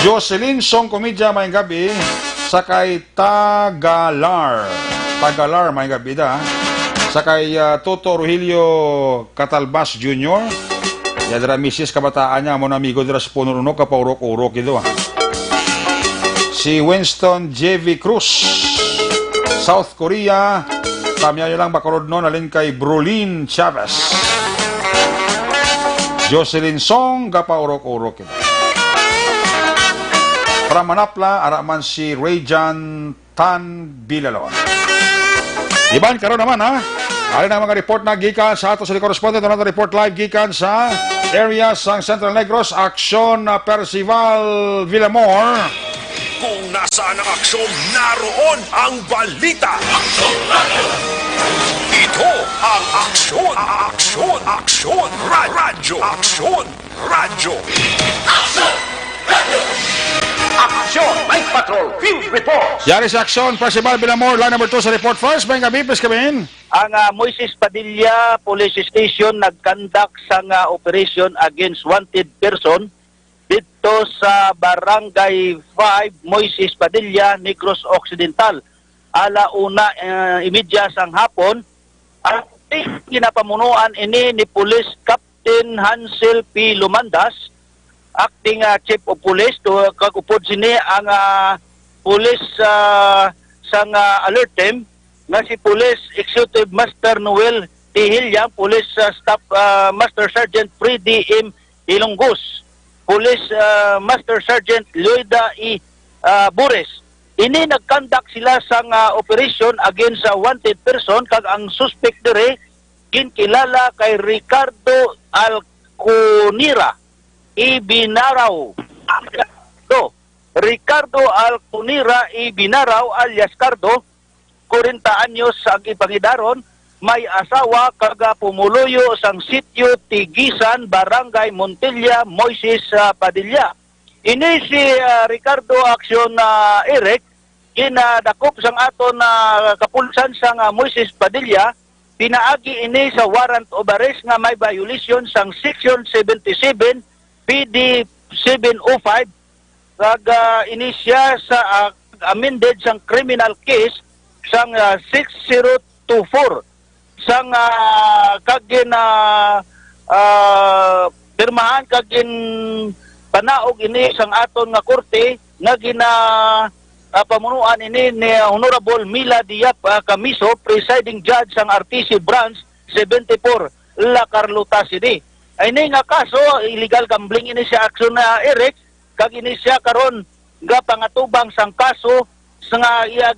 Jocelyn Song Komedya, mayong gabi. Sakay Tagalar, mayong gabi da. Sakay Toto Rogelio Catalbas Jr. Yadra misis kabataan niya, mon amigo dira sa punuruno, kapaurok-urok ito. Si Winston J.V. Cruz, South Korea, tamya nyo lang bakarod nun, alin kay Brulin Chavez. Jocelyn Song, kapaurok-urok ito. From Manapla, araman si Rayjan Tan Bilalon. Iban, karon naman ha. Alin ang mga report na gikan sa ato sa correspondent na report live gikan sa area sa Central Negros, Aksyon Percival Villamor. Kung nasaan ang aksyon, naroon ang balita. Ito ang aksyon, radyo. Aksyon, Night Patrol, Field Report. Yari sa Aksyon Percival Villamor, line number 2 sa report first. May gabi, please come in. Ang Moises Padilla Police Station nagkandak sa operation against wanted person dito sa Barangay 5, Moises Padilla, Negros Occidental. Alauna imedya sang hapon, at ginapamunuan ini ni Police Captain Hansel P. Lumandas, acting Chief of Police, to kagupod sini ang police sang alert team nga si Police Executive Master Noel T. Hilyang, Police Staff Master Sergeant Freddy M. Ilonggus, Police Master Sergeant Lloyda E. Bures. Ini nagkandak sila sang operation against a wanted person, kag ang suspect dire ginkilala kay Ricardo Alcunira Ibinaraw. Ricardo Alcunira Ibinaraw alias Cardo, 40 anyos ang ipangidaron, may asawa, kaga pumuluyo sang sitio Tigisan, Barangay Montilla, Moises Padilla. Ini si Ricardo Aksyon Eric, ginadakop sang aton kapulsan sang Moises Padilla, pinaagi ini sa warrant of arrest nga may violation sang Section 77 PD 705, kag ini siya sa amended sang criminal case sang 6024 sang kagin pirmahan kagin panaog ini sang aton nga korte nga gina pamunuan ini ni Honorable Mila Diap Camiso, presiding judge sang RTC branch 74 La Carlota City. Ini nga kaso illegal gambling ini siya aksyon na Eric, kag ini siya karon nga pangatubang sang kaso sa nga iya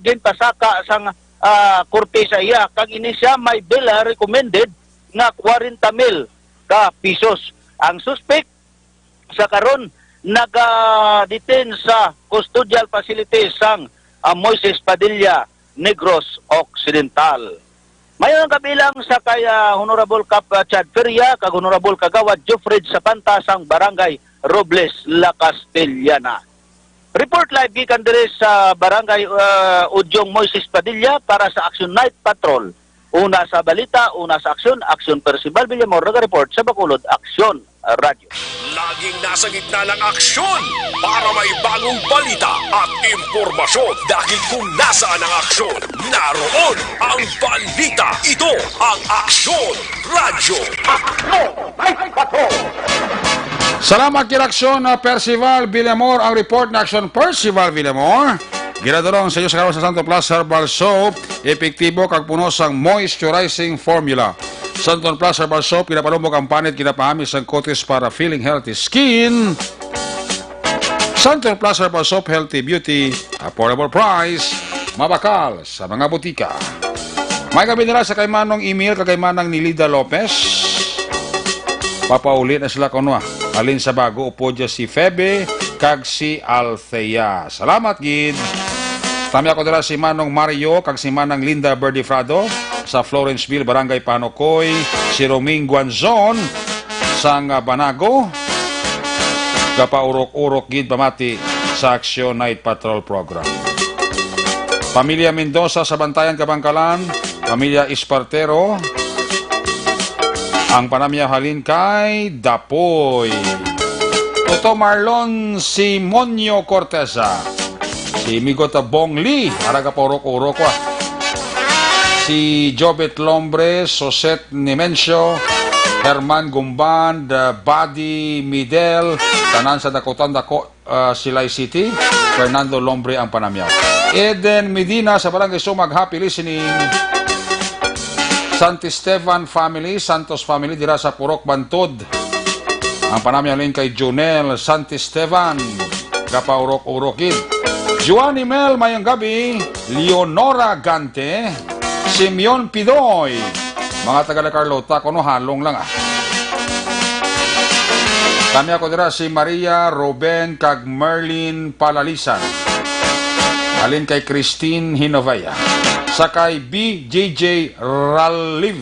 ginpasaka sang korte sa iya, kag ini siya may bill recommended nga 40,000 ka pesos. Ang suspect sa karon naga-detain sa custodial facility sang Moises Padilla, Negros Occidental. Mayroon kabilang sa kaya Honorable Cap Chad Feria, kag Honorable Kagawad Jofred Sapanta sang Barangay Robles, La Castellana. Report live gikan dire sa Barangay Udyong Moises Padilla para sa Action Night Patrol. Una sa balita, una sa aksyon, Aksyon Percival Villamor, nag-report sa Bacolod, Aksyon Radio. Laging nasa gitna ng aksyon para may bagong balita at impormasyon, dahil kung nasaan ang aksyon, naroon ang balita. Ito ang Aksyon Radio. Aksyon Night Patrol. Salamat kiraksyon na Percival Villamor. Ang report na aksyon Percival Villamor. Ginadurong sa iyo sa karon sa Santo Plus Herbal Soap. Epektibo kag puno sang moisturizing formula. Santo Plus Herbal Soap, kinapalumog ang panit, kinapahamis ang kutis para feeling healthy skin. Santo Plus Herbal Soap, healthy beauty, affordable price, mabakal sa mga butika. May gabi nila sa kay Manong email, kay Manang Nilida Lopez. Papauli na sila kuno. Alin sa bago, upo dyan si Febe, kag si Althea. Salamat, gid. Tami ako nila si Manong Mario, kag si Manang Linda Berdifrado, sa Florenceville, Barangay Panokoy, si Roming Guanzon, sang Banago, kapaurok-urok gid pamati sa Action Night Patrol Program. Pamilya Mendoza sa Bantayan, Kabangkalan, Pamilya Espartero, ang panamya halin kay Dapoy. Toto Marlon Simonio Corteza, si Migota Bong Lee, araga paurok-urok ko. Si Jobet Lombre, Soset Nemencio, Herman Gumban, Buddy Midel, tanan sa Dakotan Dako, Silay City, Fernando Lombre ang panamyaw. Eden Medina sa Barangay Sumag, happy listening. Santi Stefan family, Santos family, dira sa Purok Bantod. Ang panamyaw link kay Junel Santi Stefan, kapaurok-urokid. Juani Mel, mayang gabi. Leonora Gante, Simeon Pidoy, mga taga Carlota, kuno halong lang Kami ako dira si Maria Ruben kag Merlin Palalisan. Alin kay Christine Hinovaya. Sakay BJJ Raliv,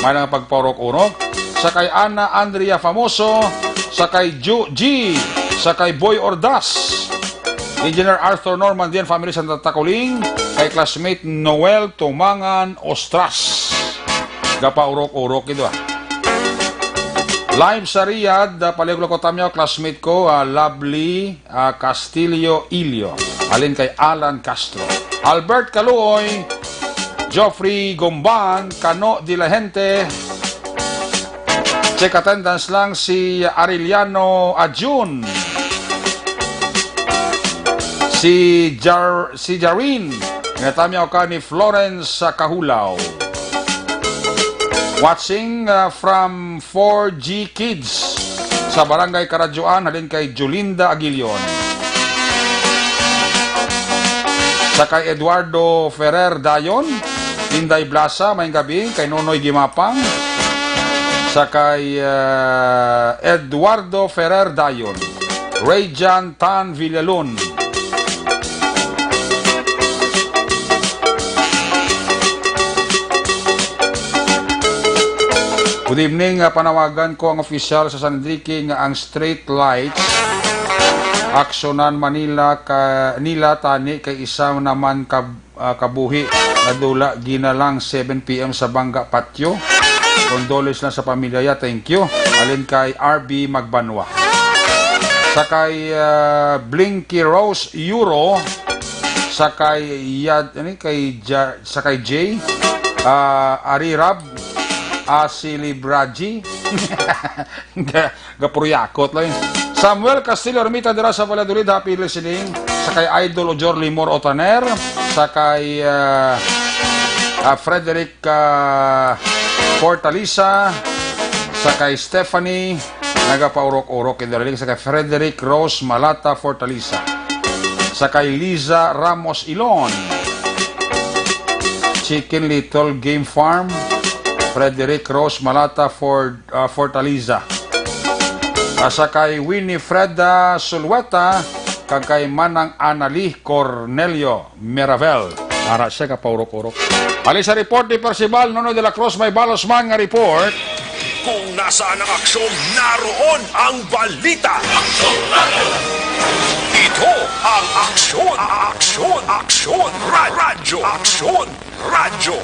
may nang pagpaurok-urok. Sakay Ana Andrea Famoso. Sakay Ju G. Sakay Boy Ordas. Engineer Arthur Norman Dian, family sa Takuling. Kay classmate Noel Tumangan Ostras. Gapaurok-urok ito Live sa Riyadh, paliglo ko tamyo, classmate ko, Lovely Castillo Ilio. Alin kay Alan Castro. Albert Caluoy, Geoffrey Gomban, Cano de la Gente. Check attendance lang si Ariliano Ajun. Si Jarin, natamyaw ka ni Florence Kahulaw. Watching from 4G Kids sa Barangay Karadyoan, halin kay Jolinda Aguilion. Sa kay Eduardo Ferrer Dayon, Inday Blasa, may gabi, kay Nonoy Gimapang. Sa kay Eduardo Ferrer Dayon, Rayjan Tan Villalon. Good evening, panawagan ko ang opisyal sa San Enrique nga ang street lights aksyonan Manila nila tani kay isang naman kabuhi na dula ginalang 7 PM sa Bangga Patio. Condolence lang sa pamilya ya, thank you. Alin kay RB Magbanwa. Sa kay Blinky Rose Euro, sa kay sa kay Jay Arirab Asilibraji gapuryakot lang. Samuel Castillo Ermita dira sa Valladolid, happy listening. Sa kay Idol Ojor Limor Otaner, sa kay Frederick Fortalisa, sa kay Stephanie nagapaurok-urok sa kay Frederick Rose Malata Fortalisa, sa kay Liza Ramos Ilon, Chicken Little Game Farm, Frederick Rose Malata Fortaleza. Sa kay Winifreda Sulweta, kag kay Manang Anali Cornelio Miravel. Ara siya kapaurok-urok. Ali sa report ni Percival Nono de la Cruz, may balos man nga report. Kung nasaan ang aksyon, naroon ang balita. Ito ang aksyon, aksyon, radyo, aksyon, radyo.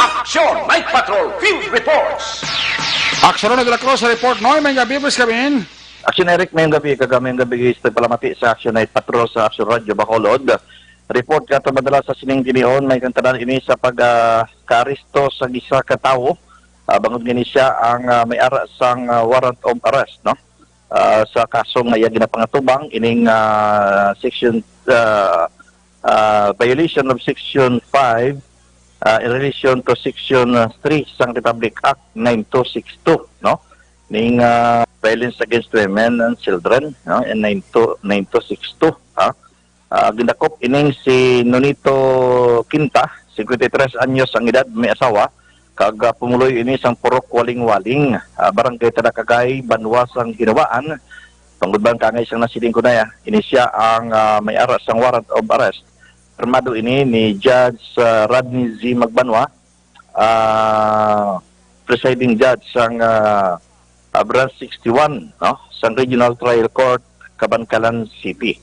Action Night Patrol Field Reports. Aksyon na de la Cruz sa report. Noy, may gabi, please kamin. Action Eric, may gabi, kagamay gabi guys, palamati sa Action Night Patrol sa Action Radio Bacolod. Report ka madala sa sining dinihon, may kantanan ini sa pagka-aristo sa gisa ka tawo bangod nga ni siya ang may ara sang warrant of arrest, no? Sa kasong nga iya ginapangatubang ining section violation of section 5 in relation to section 3 sang Republic Act 9262, no? Ning violence against women and children, no? In 9262, ha? Gindakop ining si Nonito Quinta, 53 anyos ang edad, may asawa, kag pumuloy ini sang Purok Waling-Waling, barangay Tadakagay, Banwasang Ginawaan. Panggudban kangay siyang nasiling ko na ya. Ini siya ang may ara sang warrant of arrest. Permado ini ni Judge Rodney Z. Magbanwa, presiding judge sang branch 61, no? Sang Regional Trial Court, Cabancalan City.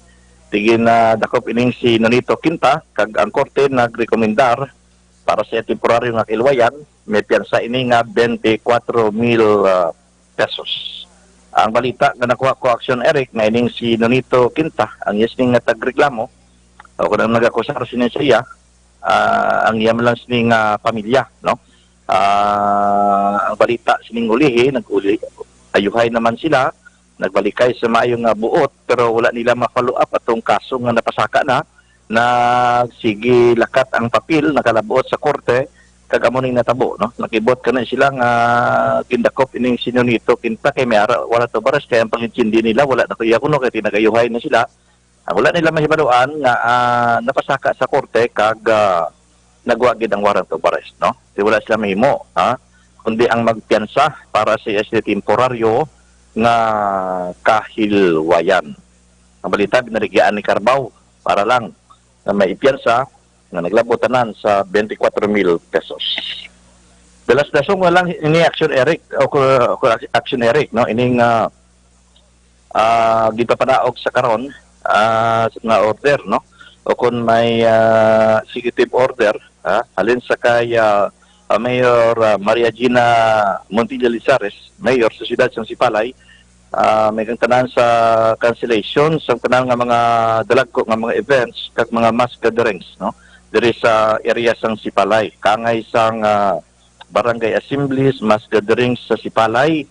Tigin na dakop ining si Nonito Quinta, kag ang korte nagrekomendar para sa temporaryo nga kilwayan, may piyansa ini nga 24,000 pesos. Ang balita nga nakuha ko action Eric na ining si Nonito Quinta, ang yasning nga tagreklamo, o kung ang nagakusar siya siya, ang yamalan sining pamilya, no? Ang balita sining ulihi, ayuhay naman sila, nagbalikay sa maayong buot, pero wala nila ma-follow up atong kaso nga napasaka na sige lakat ang papel nakalabuot sa korte kag amo ning natabo, no? Nakibot ka na sila nga kindakop ining Nonito Quinta kay may ara wala to baras kay ang pangintindi nila wala na kuya kuno kay tinagayuhay na sila. Wala nila mahibaluan nga napasaka sa korte kag nagwa gid ang warrant of arrest, no? Di wala sila mahimo, ha? Kundi ang magpiyansa para sa temporaryo nga kahilwayan. Ang balita binarigyan ni Carbaw para lang na may ipiyansa na naglabotanan sa 24,000 pesos. Dalas-dasong walang ini action Eric o action Eric, no? Ining gipapadaog sa karon nga order, no? O kung may executive order halin sa kay Mayor Maria Gina Montilla Lizares, Mayor sa siyudad ng Sipalay, may kang tanan sa cancellation sa tanan nga mga dalagko nga mga events kag mga mass gatherings, no? Diri sa area sang Sipalay, kangay sang barangay assemblies, mass gatherings sa Sipalay.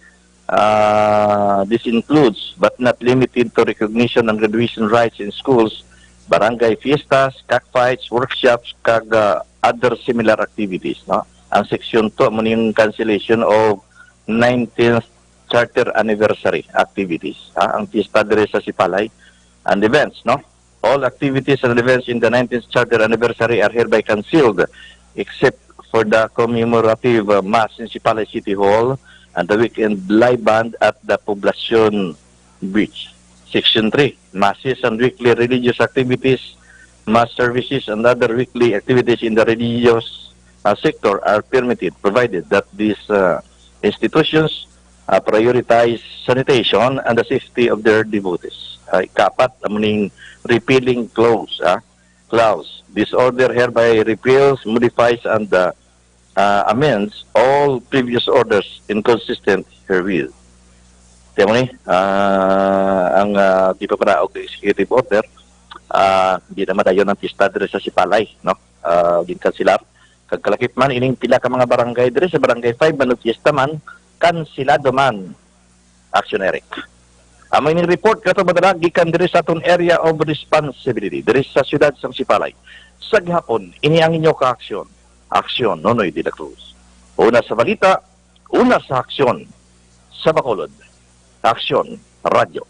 This includes but not limited to recognition and graduation rites in schools, barangay fiestas, cockfights, workshops kag other similar activities, no? Ang section 2 mo yung cancellation of 19th Charter Anniversary activities, ang fiesta diri sa Sipalay and events, no? All activities and events in the 19th Charter Anniversary are hereby cancelled except for the commemorative mass in Sipalay City Hall and the weekend live band at the Poblacion Beach. Section 3, masses and weekly religious activities, mass services and other weekly activities in the religious sector are permitted provided that these institutions prioritize sanitation and the safety of their devotees. Ikapat, amuning repealing clause. This order hereby repeals, modifies, and amends all previous orders inconsistent herewith. Tiyan mo ni, ang di pa para executive order, di naman tayo ng pista dire sa Sipalay, no? Ginkansilar. Kagkalakip man, ining pila ka mga barangay dire sa barangay 5, manong pista man, kansilado man, action Eric. Amay ning report kato badala gikan diri sa aton area of responsibility diri sa siyudad sang Sipalay. Sa gihapon ini ang inyo ka aksyon. Aksyon Nonoy de la Cruz. Una sa balita, una sa aksyon sa Bacolod. Aksyon Radyo.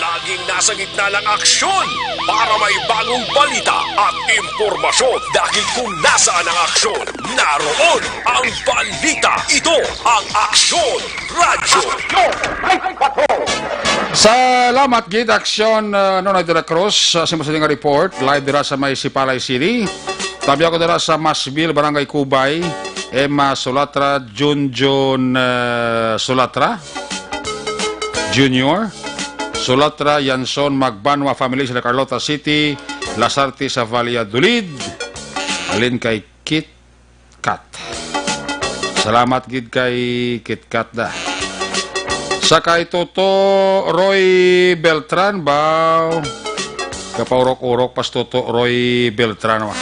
Laging nasa gitna ng aksyon para may bagong balita at impormasyon dahil kung nasaan ang aksyon, naroon ang balita. Ito ang Aksyon Radyo. Salamat gid aksyon Nonoy de la Cruz sa simusading nga report live dira sa may Sipalay City. Tabi ako dira sa Masville, Barangay Kubay, Emma Solatra, Junjun Solatra Junior, Solatra Yanson Magbanwa family sa Carlota City, Lasarte sa Valladolid, alin kay Kit Kat. Salamat gid kay Kit Kat da. Sa kay Toto Roy Beltran ba? Kapaurok-urok pas Toto Roy Beltran wa.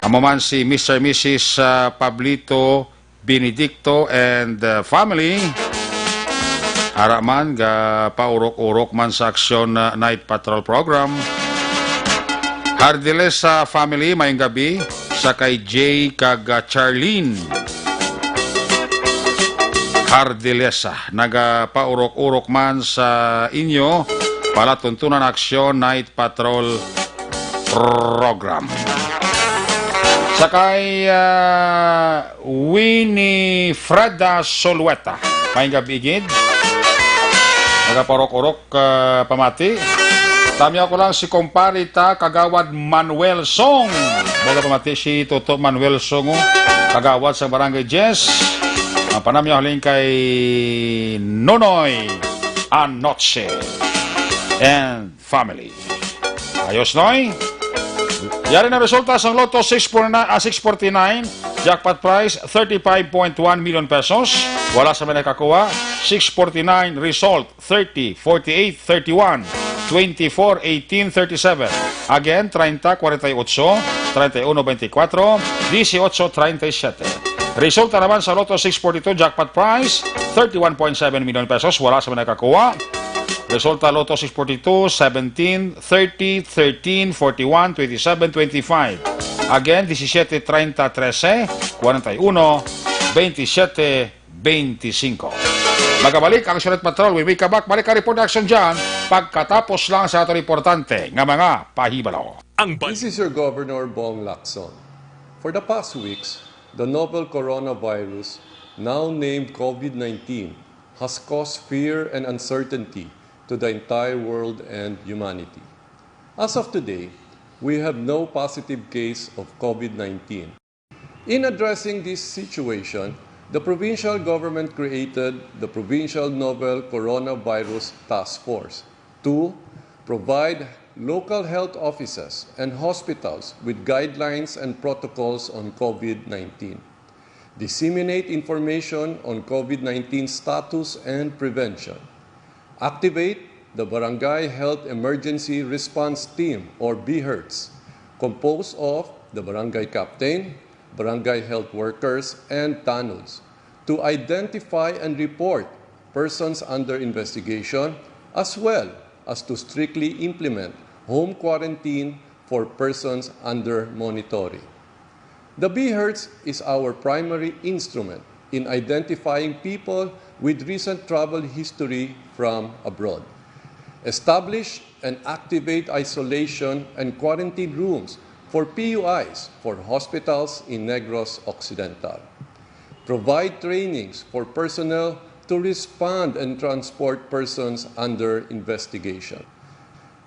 Amo man si Mr. Mrs. Pablito Benedicto and family. Haraman ga paurok-urok man sa aksyon night patrol program. Hardiles sa family mayong gabi sa kay Jay kag Charlene. Hardilesa naga paurok-urok man sa inyo palatuntunan aksyon night patrol program. Sakay Winifreda Solueta. Mayong gabi gid. Naga paurok-urok pamati. Tami ako lang si Komparita Kagawad Manuel Song. Baga pamati si Toto Manuel Song, Kagawad sa Barangay Jess. Ang panami haling kay Nonoy Anoche and family. Ayos, Noy? Yari na resulta sa Lotto 649, jackpot price 35.1 million pesos. Wala sa may nakakuha. 649 result 30, 48, 31, 24, 18, 37. Again, 30, 48, 31, 24, 18, 37. Resulta naman sa Lotto 642 jackpot price 31.7 million pesos. Wala sa may nakakuha. Resulta Lotto 642, 17, 30, 13, 41, 27, 25. Again, 17, 30, 13, 41, 27, 25. Magabalik ang Sulit Patrol. We make a back. Balik ka report action dyan pagkatapos lang sa ato importante nga mga pahibalo. This is your Governor Bong Lacson. For the past weeks, the novel coronavirus, now named COVID-19, has caused fear and uncertainty to the entire world and humanity. As of today, we have no positive case of COVID-19. In addressing this situation, the provincial government created the Provincial Novel Coronavirus Task Force to provide local health offices and hospitals with guidelines and protocols on COVID-19, disseminate information on COVID-19 status and prevention, activate the Barangay Health Emergency Response Team, or BHERTS, composed of the Barangay Captain, Barangay Health Workers, and TANUDs, to identify and report persons under investigation, as well as to strictly implement home quarantine for persons under monitoring. The BHERTS is our primary instrument in identifying people with recent travel history from abroad. Establish and activate isolation and quarantine rooms for PUIs for hospitals in Negros Occidental. Provide trainings for personnel to respond and transport persons under investigation.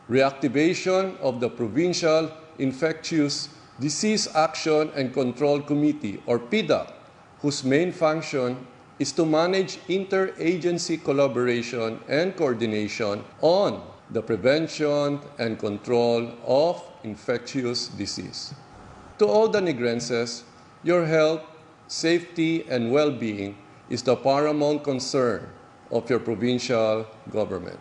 Reactivation of the Provincial Infectious Disease Action and Control Committee, or PIDAC, whose main function is to manage interagency collaboration and coordination on the prevention and control of infectious disease. To all the Negrenses, your health, safety, and well-being is the paramount concern of your provincial government.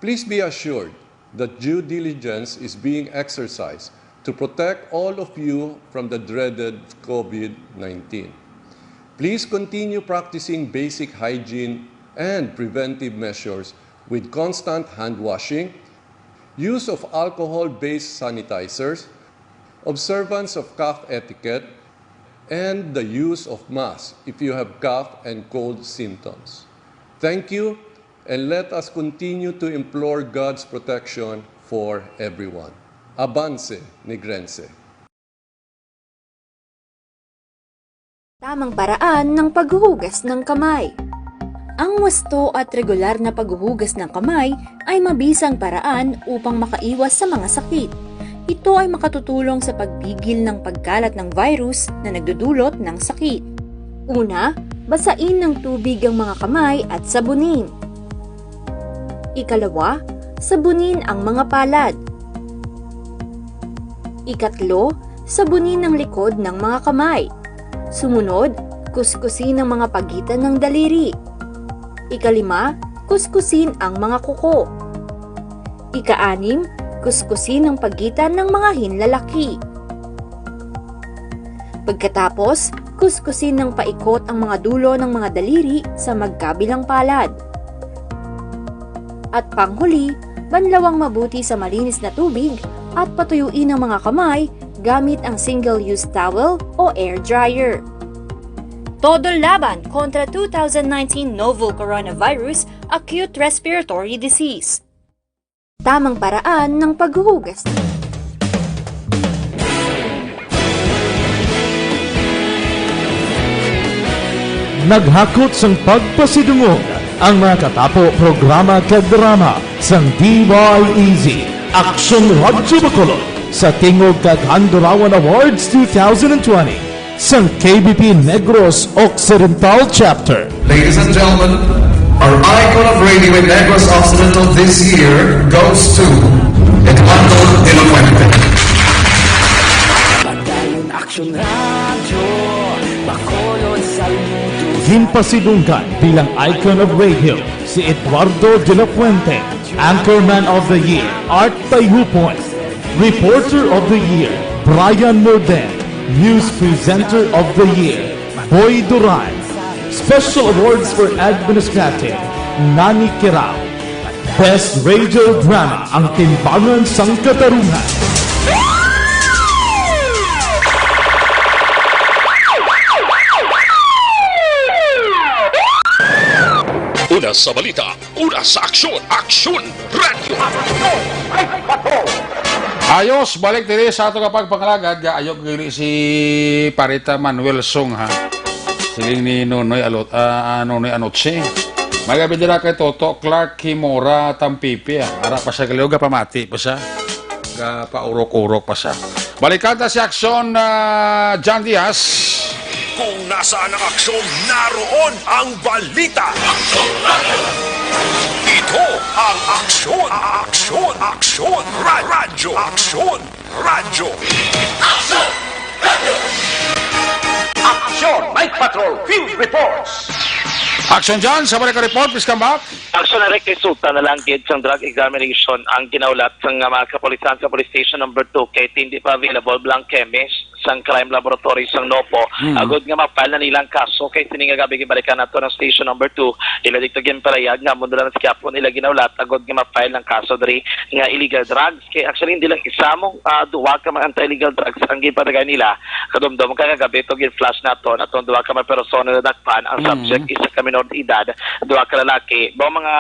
Please be assured that due diligence is being exercised to protect all of you from the dreaded COVID-19. Please continue practicing basic hygiene and preventive measures with constant hand washing, use of alcohol-based sanitizers, observance of cough etiquette, and the use of masks if you have cough and cold symptoms. Thank you, and let us continue to implore God's protection for everyone. Avance, Negrense. Tamang paraan ng paghuhugas ng kamay. Ang wasto at regular na paghuhugas ng kamay ay mabisang paraan upang makaiwas sa mga sakit. Ito ay makatutulong sa pagpigil ng pagkalat ng virus na nagdudulot ng sakit. Una, basain ng tubig ang mga kamay at sabunin. Ikalawa, sabunin ang mga palad. Ikatlo, sabunin ang likod ng mga kamay. Sumunod, kuskusin ang mga pagitan ng daliri. Ikalima, kuskusin ang mga kuko. Ika-anim, kuskusin ang pagitan ng mga hinlalaki. Pagkatapos, kuskusin ng paikot ang mga dulo ng mga daliri sa magkabilang palad. At panghuli, banlawang mabuti sa malinis na tubig at patuyuin ang mga kamay gamit ang single-use towel o air dryer. Todo laban kontra 2019 novel coronavirus acute respiratory disease. Tamang paraan ng paghuhugas. Naghakot sang pagpasidungog ang mga katapo programa kag drama sang DYEZ Aksyon Radyo Bacolod sa Tingog kag Handurawan Awards 2020 sang KBP Negros Occidental Chapter. Ladies and gentlemen, our icon of radio in Negros Occidental this year goes to Eduardo De La Fuente. Ginpasidunggan bilang icon of radio si Eduardo De La Fuente, Anchorman of the Year, Art Tayhupoy, Reporter of the Year, Brian Morden, News Presenter of the Year, Boy Duran, Special Awards for Administrative, Nani Kirao, Best Radio Drama, ang Timbangan sang Katarungan. Una sa balita, una sa aksyon, Aksyon Radio! Ayos, balik diri sa ato kapag pangalagad, ayok gili si Parita Manuel Song ha. Siling ni Nonoy Anotse. Magabi dira kay Toto Clark Kimora Tampipi. Ara pa siya galiw, pamati pa siya. Paurok-urok pa siya. Balikanta si Aksyon John Diaz. Kung nasaan ang aksyon, naroon ang balita. Ito ang Aksyon, Aksyon, Aksyon Radyo. Aksyon Radyo. Aksyon Night Patrol Field Reports. Action John, sa balik report, please come back. Aksyon na resulta na lang gid sang drug examination ang ginaulat sang mga kapulisan sa police station number 2 kay hindi pa available blank chemist sang crime laboratory sang Nopo. Agod nga mapal na nilang kaso kay sini nga gabi gibalikan nato ng station number 2 ila dito ginparayag nga mundura na sa nila ginaulat agod nga mapal ng kaso diri nga illegal drugs kay actually hindi lang isa mong duwa ka mga anti-illegal drugs ang gipadagay nila kadomdom kagabi to gin flash nato natong duwa ka mga persona na dakpan ang subject isa ka minor de edad duwa ka lalaki ba mga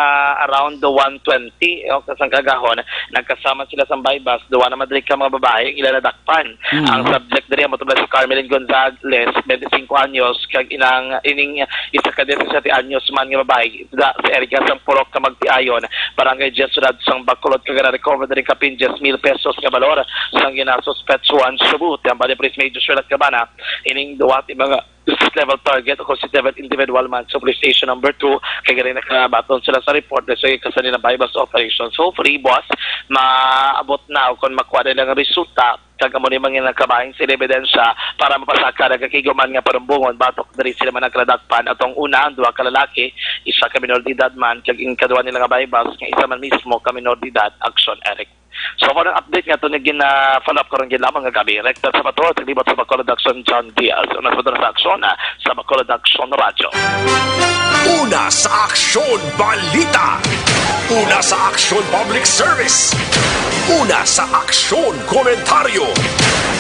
around the 120 o kasang kagahon nagkasama sila sa bypass duwa na madrid ka mga babae ila na dakpan ang subject diri mo tubla si Carmelin Gonzales 25 anyos kag ining isa ka 17 anyos man nga babae sa area sang Purok ka magtiayon barangay Jesurad sang Bacolod kag recover diri ka 10,000 pesos ka balor sang ginasuspetsuan subut ang bali Police Major Sherlock Cabana ining duwa ti mga justice level target o considered individual man sa police station number 2 kaya rin nakabaton sila sa report na sa kasali na bypass operation. So free boss maabot na o kung makuha nilang resulta kagamo ni mga nakabahin sila ebidensya para mapasaka na kakigaman nga parumbungon batok dari sila man nagradakpan atong una ang duwa ka lalaki isa ka minor de edad man kag in kaduwa nila nga bypass nga isa man mismo ka minor de edad Action Eric. So for ang update nga ito na follow up ko rin lamang nga gabi. Rektor sa Bato, taglibat sa Bacolod Action John Diaz. Una sa aksyon sa Bacolod Action Radio. Una sa aksyon, balita. Una sa aksyon, public service. Una sa aksyon, komentaryo.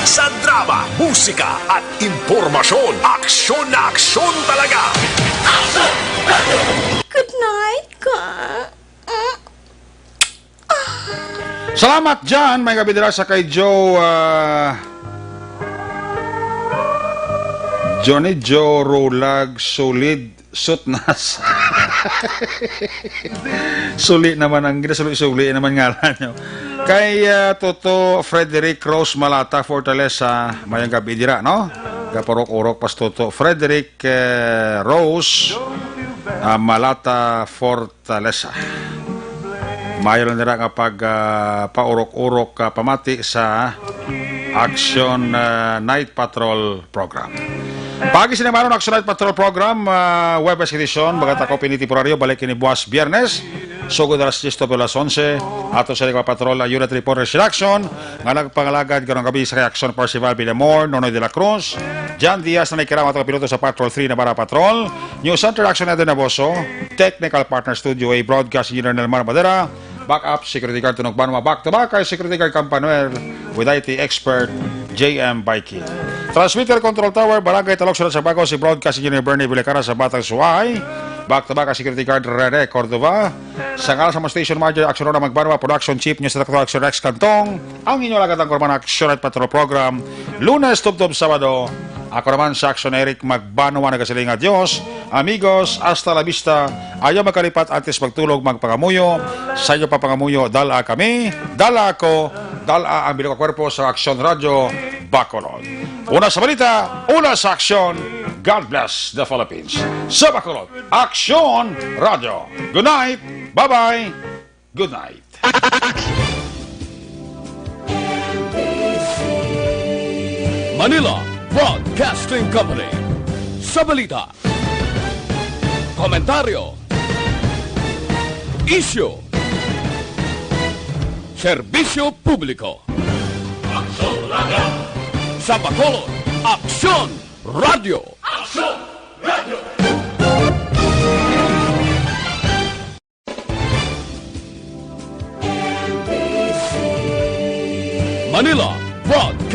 Sa drama, musika at impormasyon. Aksyon na aksyon talaga. Good night, ka. Salamat dyan, may kabidira sa kay Joe Johnny Joe Rolag Solid Sutnas. Suli naman ang suli naman ngalan nyo. Kay Toto Frederick Rose Malata Fortaleza, mayang kabidira, no? Kaporok-urok pas Toto Frederick Rose Malata Fortaleza. Mayo lang nila kapag paurok-urok pamati sa Action Night Patrol Program. Pagi sinamanon Action Night Patrol Program, Webes Edition, bagat ako pinitiporaryo, balik ini buwas Biyernes, sugod alas 10 to alas 11, ato sa Liga Patrol Unit Reporters in Action, nga nagpangalagad karong gabi sa Reaction Percival Villamor, Nonoy de la Cruz, John Diaz na naikirama atong piloto sa Patrol 3 na Bara Patrol, News Center Action Eden Naboso, Technical Partner Studio A, Broadcast Engineer Nelmar Madera, Backup Security Guard Tunog Banwa, back to back ay Security Guard Campanuel with IT Expert JM Baiki. Transmitter Control Tower, Barangay Talok Sulat sa Bago, si Broadcast Engineer Bernie Villacara sa Batang Suway, back to back ang Security Guard Rene Cordova, sa ngala sa mga Station Manager Action na Magbanwa, Production Chief News Director Action Rex Cantong, ang inyo lagatang korban Action at Patrol Program, Lunes, Tubtob, Sabado. Ako naman sa Action Eric Magbanwa na kasilinga Diyos. Amigos, hasta la vista. Ayaw magkalipat antes magtulog magpangamuyo. Sa inyo papangamuyo, dala kami, dala ako, dala ang bilog kwerpo sa Action Radio Bacolod. Una sa balita, una sa aksyon. God bless the Philippines. Sa Bacolod, Action Radio. Good night. Bye-bye. Good night. Manila Broadcasting Company. Sa balita, komentaryo, isyu, serbisyo publiko. Sa Bacolod, Aksyon Radio. Manila Broadcasting